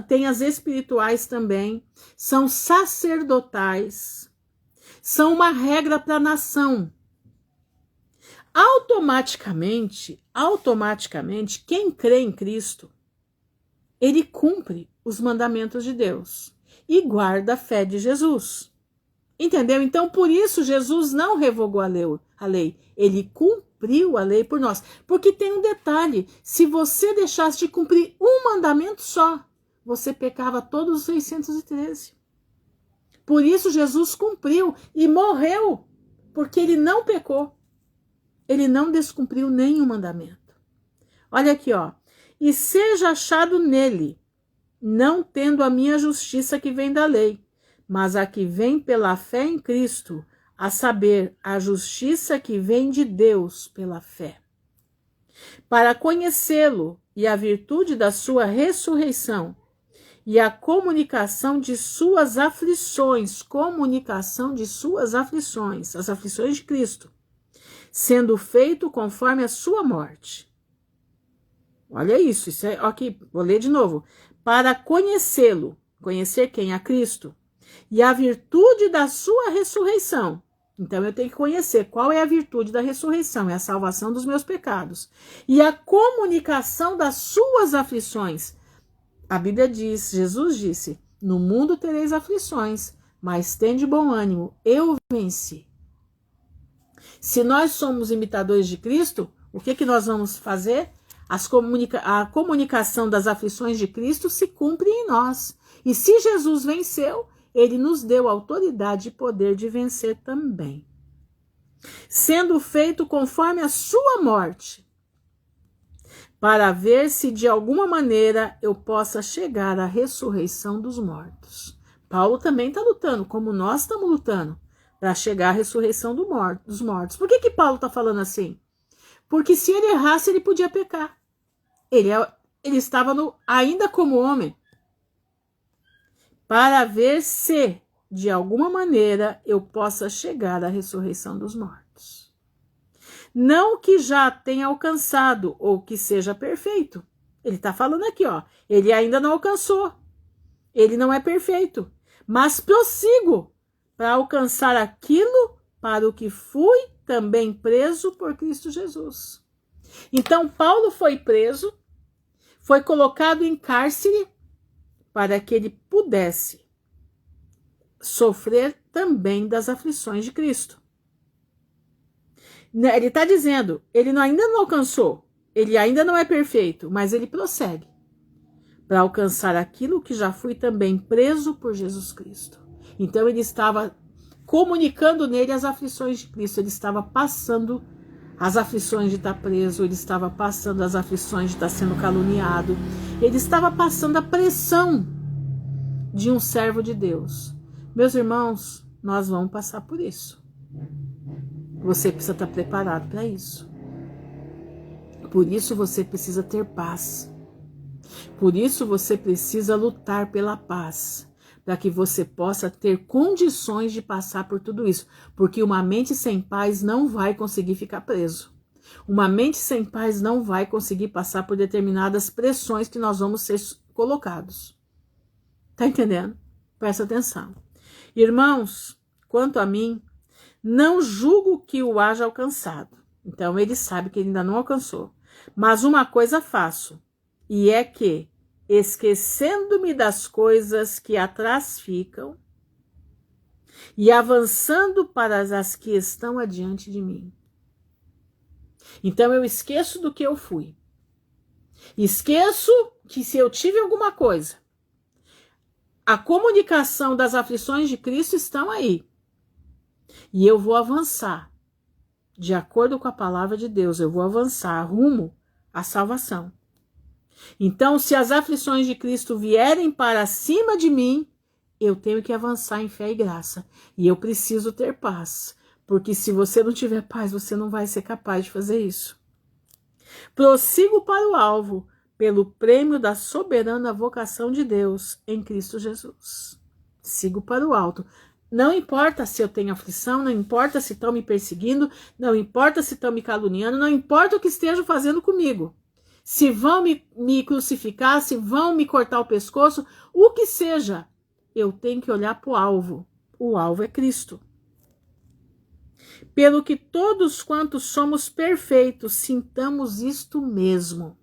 tem as espirituais também, são sacerdotais, são uma regra para a nação. Automaticamente, quem crê em Cristo, ele cumpre os mandamentos de Deus e guarda a fé de Jesus. Entendeu? Então, por isso, Jesus não revogou a lei. Ele cumpriu a lei por nós. Porque tem um detalhe, se você deixasse de cumprir um mandamento só, você pecava todos os 613. Por isso, Jesus cumpriu e morreu, porque ele não pecou. Ele não descumpriu nenhum mandamento. Olha aqui, ó. E seja achado nele, não tendo a minha justiça que vem da lei, mas a que vem pela fé em Cristo, a saber, a justiça que vem de Deus pela fé. Para conhecê-lo e a virtude da sua ressurreição e a comunicação de suas aflições, as aflições de Cristo, sendo feito conforme a sua morte. Olha isso é aqui, vou ler de novo. Para conhecê-lo, conhecer quem? A Cristo, e a virtude da sua ressurreição. Então eu tenho que conhecer qual é a virtude da ressurreição, é a salvação dos meus pecados. E a comunicação das suas aflições. A Bíblia diz, Jesus disse, no mundo tereis aflições, mas tende bom ânimo, eu venci. Se nós somos imitadores de Cristo, o que nós vamos fazer? A comunicação das aflições de Cristo se cumpre em nós. E se Jesus venceu, ele nos deu autoridade e poder de vencer também. Sendo feito conforme a sua morte, para ver se de alguma maneira eu possa chegar à ressurreição dos mortos. Paulo também está lutando, como nós estamos lutando, para chegar à ressurreição dos mortos. Por que Paulo está falando assim? Porque se ele errasse, ele podia pecar. Ele estava ainda como homem. Para ver se, de alguma maneira, eu possa chegar à ressurreição dos mortos. Não que já tenha alcançado, ou que seja perfeito. Ele está falando aqui, ó. Ele ainda não alcançou. Ele não é perfeito. Mas prossigo para alcançar aquilo para o que fui também preso por Cristo Jesus. Então, Paulo foi preso, foi colocado em cárcere para que ele pudesse sofrer também das aflições de Cristo. Ele está dizendo, ele ainda não alcançou, ele ainda não é perfeito, mas ele prossegue para alcançar aquilo que já fui também preso por Jesus Cristo. Então ele estava comunicando nele as aflições de Cristo, ele estava passando as aflições de estar preso, ele estava passando as aflições de estar sendo caluniado, ele estava passando a pressão de um servo de Deus. Meus irmãos, nós vamos passar por isso. Você precisa estar preparado para isso. Por isso você precisa ter paz. Por isso você precisa lutar pela paz, para que você possa ter condições de passar por tudo isso. Porque uma mente sem paz não vai conseguir ficar preso. Uma mente sem paz não vai conseguir passar por determinadas pressões que nós vamos ser colocados. Tá entendendo? Presta atenção. Irmãos, quanto a mim, não julgo que o haja alcançado. Então ele sabe que ele ainda não alcançou. Mas uma coisa faço, e é que, esquecendo-me das coisas que atrás ficam, e avançando para as que estão adiante de mim. Então eu esqueço do que eu fui. Esqueço que se eu tive alguma coisa, a comunicação das aflições de Cristo estão aí. E eu vou avançar. De acordo com a palavra de Deus, eu vou avançar rumo à salvação. Então, se as aflições de Cristo vierem para cima de mim, eu tenho que avançar em fé e graça. E eu preciso ter paz. Porque se você não tiver paz, você não vai ser capaz de fazer isso. Prossigo para o alvo, pelo prêmio da soberana vocação de Deus em Cristo Jesus. Sigo para o alto. Não importa se eu tenho aflição, não importa se estão me perseguindo, não importa se estão me caluniando, não importa o que estejam fazendo comigo. Se vão me crucificar, se vão me cortar o pescoço, o que seja, eu tenho que olhar para o alvo. O alvo é Cristo. Pelo que todos quantos somos perfeitos, sintamos isto mesmo.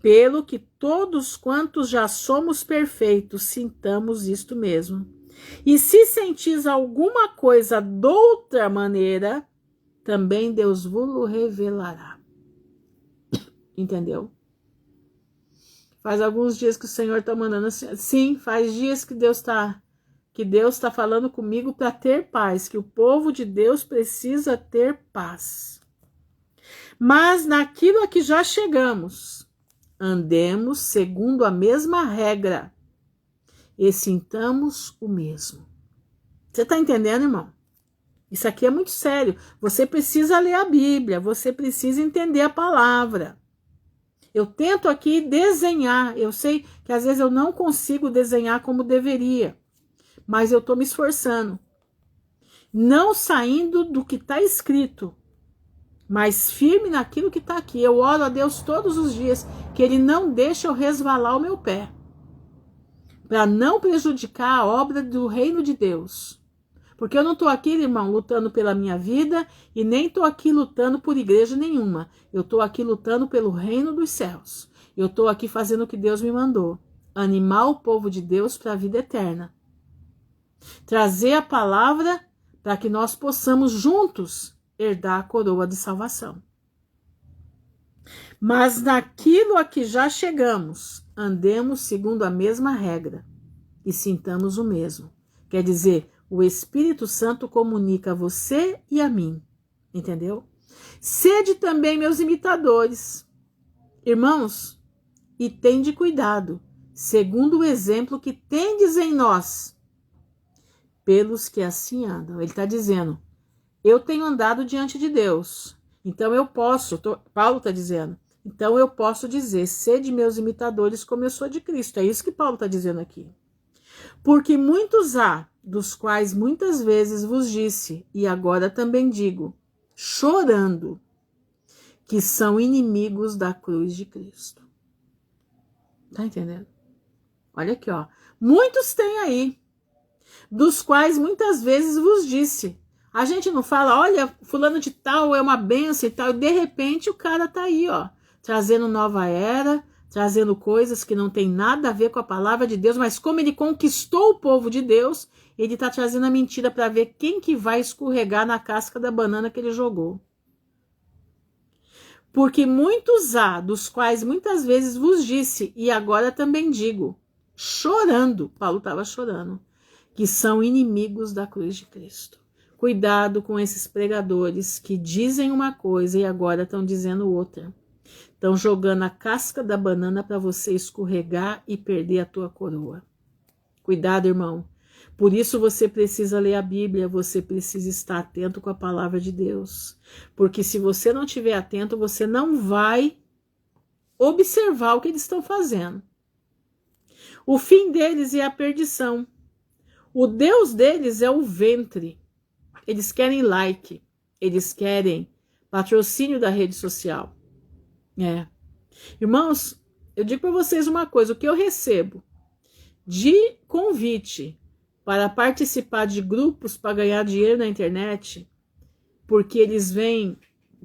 Pelo que todos quantos já somos perfeitos, sintamos isto mesmo. E se sentis alguma coisa de outra maneira, também Deus vos revelará. Entendeu? Faz alguns dias que o Senhor está mandando assim. Sim, faz dias que Deus está falando comigo para ter paz, que o povo de Deus precisa ter paz. Mas naquilo a que já chegamos, andemos segundo a mesma regra e sintamos o mesmo. Você está entendendo, irmão? Isso aqui é muito sério. Você precisa ler a Bíblia, você precisa entender a palavra. Eu tento aqui desenhar. Eu sei que às vezes eu não consigo desenhar como deveria, mas eu estou me esforçando. Não saindo do que está escrito, mas firme naquilo que está aqui. Eu oro a Deus todos os dias que Ele não deixe eu resvalar o meu pé, para não prejudicar a obra do reino de Deus. Porque eu não estou aqui, irmão, lutando pela minha vida e nem estou aqui lutando por igreja nenhuma. Eu estou aqui lutando pelo reino dos céus. Eu estou aqui fazendo o que Deus me mandou. Animar o povo de Deus para a vida eterna. Trazer a palavra para que nós possamos juntos herdar a coroa de salvação. Mas naquilo a que já chegamos, andemos segundo a mesma regra e sintamos o mesmo. Quer dizer, o Espírito Santo comunica a você e a mim. Entendeu? Sede também meus imitadores. Irmãos, e tende cuidado, segundo o exemplo que tendes em nós, pelos que assim andam. Ele está dizendo, eu tenho andado diante de Deus, então eu posso, Paulo está dizendo, então eu posso dizer, sede meus imitadores como eu sou de Cristo. É isso que Paulo está dizendo aqui. Porque muitos há, dos quais muitas vezes vos disse, e agora também digo, chorando, que são inimigos da cruz de Cristo. Tá entendendo? Olha aqui, muitos tem aí, dos quais muitas vezes vos disse. A gente não fala, olha, fulano de tal é uma bênção e tal, e de repente o cara tá aí, trazendo nova era, trazendo coisas que não tem nada a ver com a palavra de Deus, mas como ele conquistou o povo de Deus, ele está trazendo a mentira para ver quem que vai escorregar na casca da banana que ele jogou. Porque muitos há, dos quais muitas vezes vos disse, e agora também digo, chorando, Paulo estava chorando, que são inimigos da cruz de Cristo. Cuidado com esses pregadores que dizem uma coisa e agora estão dizendo outra. Estão jogando a casca da banana para você escorregar e perder a tua coroa. Cuidado, irmão. Por isso você precisa ler a Bíblia, você precisa estar atento com a palavra de Deus. Porque se você não estiver atento, você não vai observar o que eles estão fazendo. O fim deles é a perdição. O Deus deles é o ventre. Eles querem like, eles querem patrocínio da rede social. Irmãos, eu digo para vocês uma coisa, o que eu recebo de convite para participar de grupos para ganhar dinheiro na internet, porque eles veem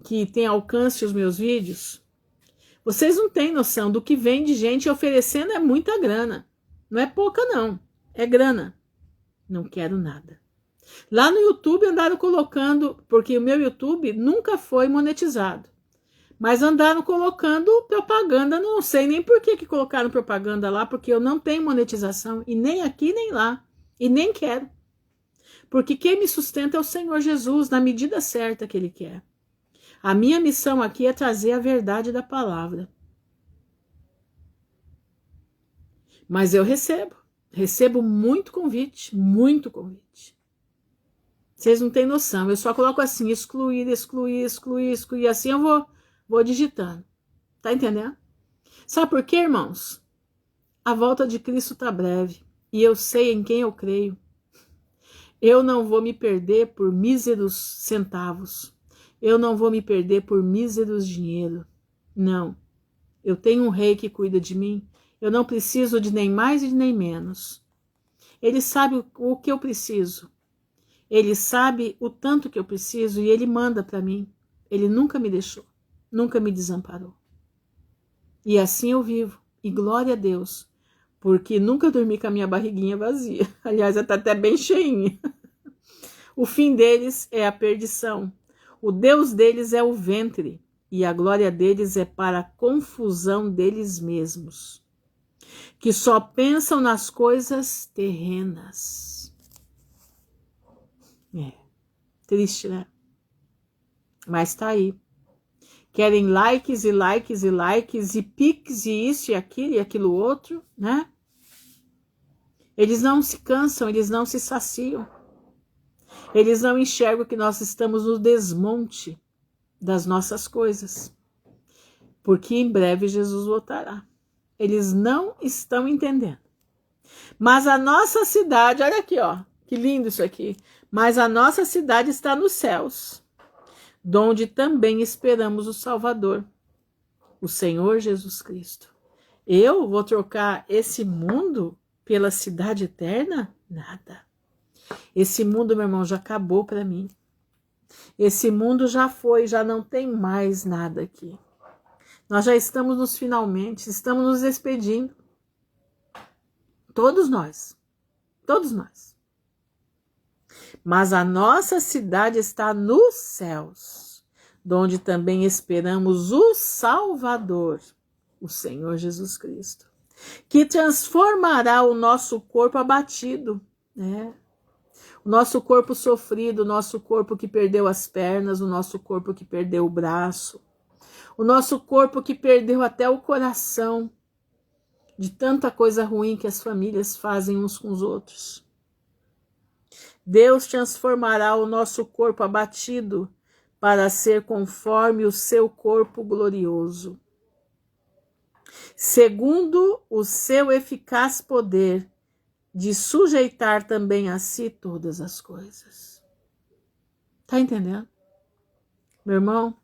que tem alcance os meus vídeos, vocês não têm noção do que vem de gente oferecendo, é muita grana. Não é pouca não, é grana. Não quero nada. Lá no YouTube andaram colocando, porque o meu YouTube nunca foi monetizado, mas andaram colocando propaganda, não sei nem por que colocaram propaganda lá, porque eu não tenho monetização, e nem aqui nem lá, e nem quero. Porque quem me sustenta é o Senhor Jesus, na medida certa que Ele quer. A minha missão aqui é trazer a verdade da palavra. Mas eu recebo muito convite, muito convite. Vocês não têm noção, eu só coloco assim, excluir, assim eu vou digitando. Tá entendendo? Sabe por quê, irmãos? A volta de Cristo está breve e eu sei em quem eu creio. Eu não vou me perder por míseros centavos. Eu não vou me perder por míseros dinheiro. Não. Eu tenho um rei que cuida de mim. Eu não preciso de nem mais e nem menos. Ele sabe o que eu preciso. Ele sabe o tanto que eu preciso e ele manda para mim. Ele nunca me deixou, nunca me desamparou. E assim eu vivo. E glória a Deus, porque nunca dormi com a minha barriguinha vazia. Aliás, ela está até bem cheinha. O fim deles é a perdição. O Deus deles é o ventre. E a glória deles é para a confusão deles mesmos, que só pensam nas coisas terrenas. Triste, né? Mas tá aí. Querem likes e likes e likes e piques e isso e aquilo outro, né? Eles não se cansam, eles não se saciam. Eles não enxergam que nós estamos no desmonte das nossas coisas. Porque em breve Jesus voltará. Eles não estão entendendo. Mas a nossa cidade, olha aqui, ó, que lindo isso aqui. Mas a nossa cidade está nos céus, donde também esperamos o Salvador, o Senhor Jesus Cristo. Eu vou trocar esse mundo pela cidade eterna? Nada. Esse mundo, meu irmão, já acabou para mim. Esse mundo já foi, já não tem mais nada aqui. Nós já estamos nos finalmente, estamos nos despedindo. Todos nós. Todos nós. Mas a nossa cidade está nos céus, donde também esperamos o Salvador, o Senhor Jesus Cristo, que transformará o nosso corpo abatido, né? O nosso corpo sofrido, o nosso corpo que perdeu as pernas, o nosso corpo que perdeu o braço, o nosso corpo que perdeu até o coração, de tanta coisa ruim que as famílias fazem uns com os outros. Deus transformará o nosso corpo abatido para ser conforme o seu corpo glorioso, segundo o seu eficaz poder de sujeitar também a si todas as coisas. Tá entendendo? Meu irmão,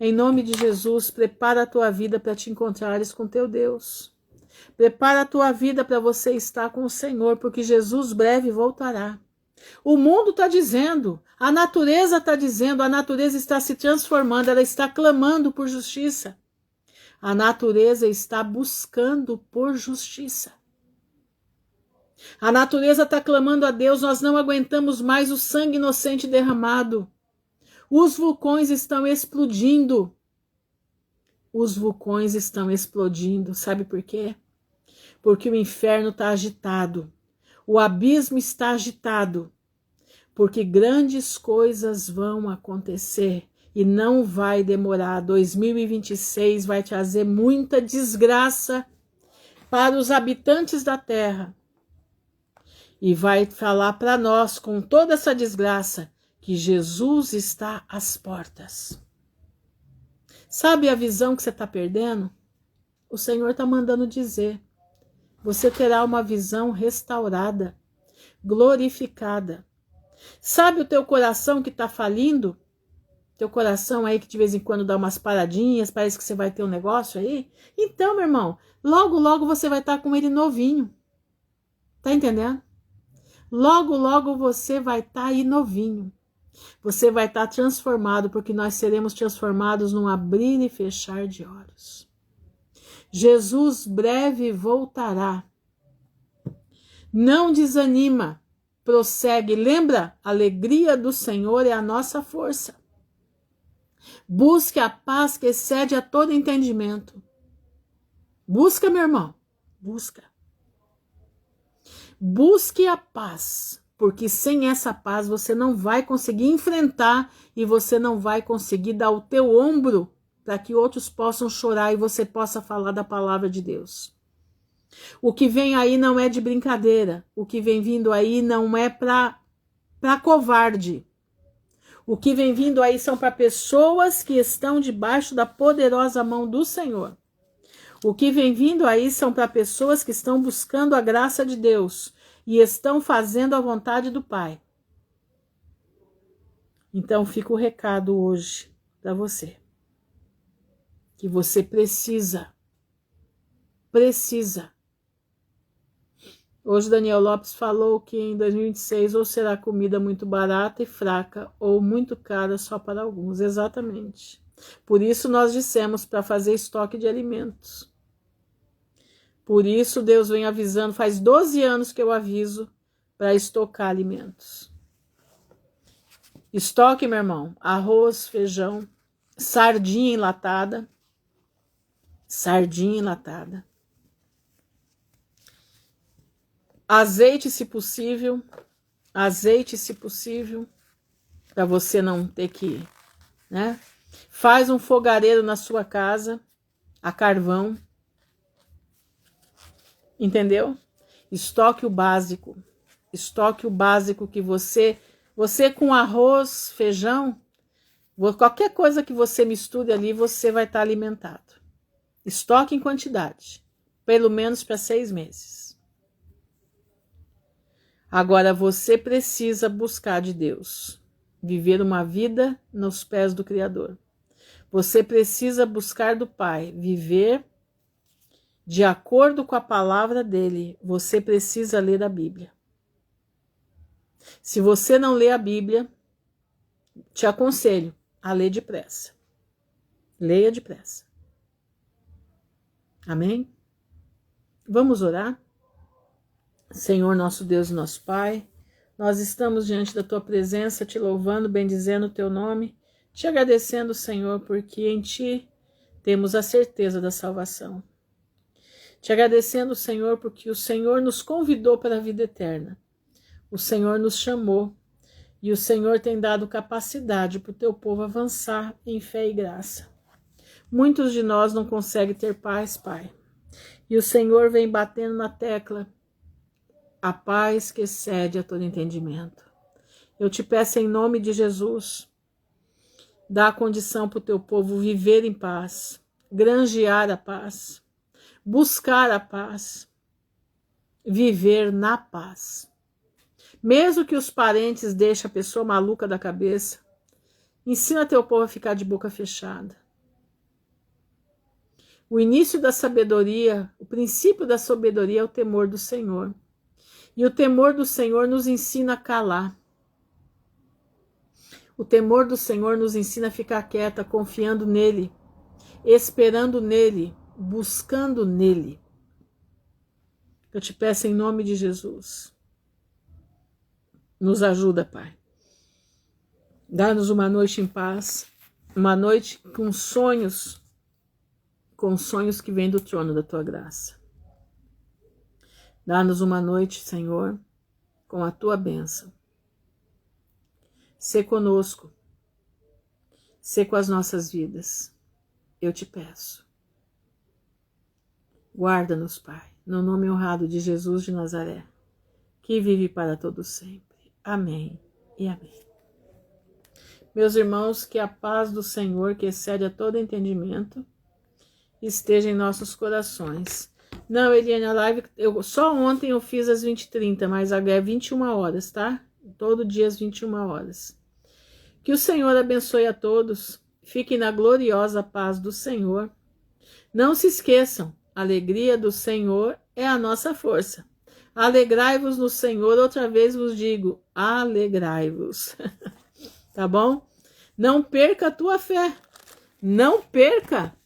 em nome de Jesus, prepara a tua vida para te encontrares com teu Deus. Prepara a tua vida para você estar com o Senhor, porque Jesus breve voltará. O mundo está dizendo, a natureza está dizendo, a natureza está se transformando, ela está clamando por justiça. A natureza está buscando por justiça. A natureza está clamando a Deus, nós não aguentamos mais o sangue inocente derramado. Os vulcões estão explodindo. Os vulcões estão explodindo. Sabe por quê? Porque o inferno está agitado. O abismo está agitado. Porque grandes coisas vão acontecer. E não vai demorar. 2026 vai trazer muita desgraça para os habitantes da terra. E vai falar para nós, com toda essa desgraça, que Jesus está às portas. Sabe a visão que você está perdendo? O Senhor está mandando dizer. Você terá uma visão restaurada, glorificada. Sabe o teu coração que está falindo? Teu coração aí que de vez em quando dá umas paradinhas, parece que você vai ter um negócio aí? Então, meu irmão, logo, logo você vai estar com ele novinho. Tá entendendo? Logo, logo você vai estar aí novinho. Você vai estar transformado, porque nós seremos transformados num abrir e fechar de olhos. Jesus breve voltará. Não desanima, prossegue. Lembra? A alegria do Senhor é a nossa força. Busque a paz que excede a todo entendimento. Busca, meu irmão. Busca. Busque a paz, porque sem essa paz você não vai conseguir enfrentar e você não vai conseguir dar o teu ombro para que outros possam chorar e você possa falar da palavra de Deus. O que vem aí não é de brincadeira, o que vem vindo aí não é para covarde. O que vem vindo aí são para pessoas que estão debaixo da poderosa mão do Senhor. O que vem vindo aí são para pessoas que estão buscando a graça de Deus e estão fazendo a vontade do Pai. Então fica o recado hoje para você. Que você precisa. Hoje Daniel Lopes falou que em 2026 ou será comida muito barata e fraca ou muito cara só para alguns. Exatamente. Por isso nós dissemos para fazer estoque de alimentos. Por isso Deus vem avisando, faz 12 anos que eu aviso para estocar alimentos. Estoque, meu irmão, arroz, feijão, sardinha enlatada, azeite se possível, para você não ter que, né? Faz um fogareiro na sua casa, a carvão. Entendeu? Estoque o básico que você com arroz, feijão, qualquer coisa que você misture ali, você vai estar alimentado. Estoque em quantidade, pelo menos para 6 meses. Agora você precisa buscar de Deus, viver uma vida nos pés do Criador. Você precisa buscar do Pai, viver de acordo com a palavra dele. Você precisa ler a Bíblia. Se você não lê a Bíblia, te aconselho a ler depressa. Leia depressa. Amém? Vamos orar? Senhor, nosso Deus e nosso Pai, nós estamos diante da Tua presença, te louvando, bendizendo o Teu nome, te agradecendo, Senhor, porque em Ti temos a certeza da salvação. Te agradecendo, Senhor, porque o Senhor nos convidou para a vida eterna. O Senhor nos chamou e o Senhor tem dado capacidade para o teu povo avançar em fé e graça. Muitos de nós não conseguem ter paz, Pai. E o Senhor vem batendo na tecla. A paz que excede a todo entendimento. Eu te peço em nome de Jesus, dá a condição para o teu povo viver em paz, granjear a paz, buscar a paz, viver na paz. Mesmo que os parentes deixem a pessoa maluca da cabeça, ensina teu povo a ficar de boca fechada. O início da sabedoria, o princípio da sabedoria é o temor do Senhor. E o temor do Senhor nos ensina a calar. O temor do Senhor nos ensina a ficar quieta, confiando nele. esperando nele, buscando nele. Eu te peço em nome de Jesus. Nos ajuda, Pai. Dá-nos uma noite em paz, uma noite com sonhos que vêm do trono da tua graça. Dá-nos uma noite, Senhor, com a tua bênção. Sê conosco, sê com as nossas vidas. Eu te peço. Guarda-nos, Pai, no nome honrado de Jesus de Nazaré, que vive para todo sempre. Amém e amém. Meus irmãos, que a paz do Senhor, que excede a todo entendimento, esteja em nossos corações. Não, Eliane, a live, só ontem eu fiz às 20h30, mas agora é 21 horas, tá? Todo dia às 21 horas. Que o Senhor abençoe a todos. Fiquem na gloriosa paz do Senhor. Não se esqueçam, a alegria do Senhor é a nossa força. Alegrai-vos no Senhor, outra vez vos digo, alegrai-vos. Tá bom? Não perca a tua fé. Não perca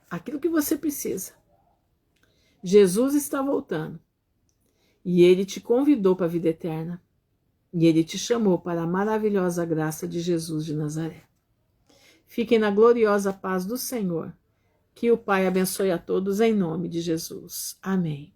aquilo que você precisa. Jesus está voltando. E ele te convidou para a vida eterna. E ele te chamou para a maravilhosa graça de Jesus de Nazaré. Fiquem na gloriosa paz do Senhor. Que o Pai abençoe a todos em nome de Jesus. Amém.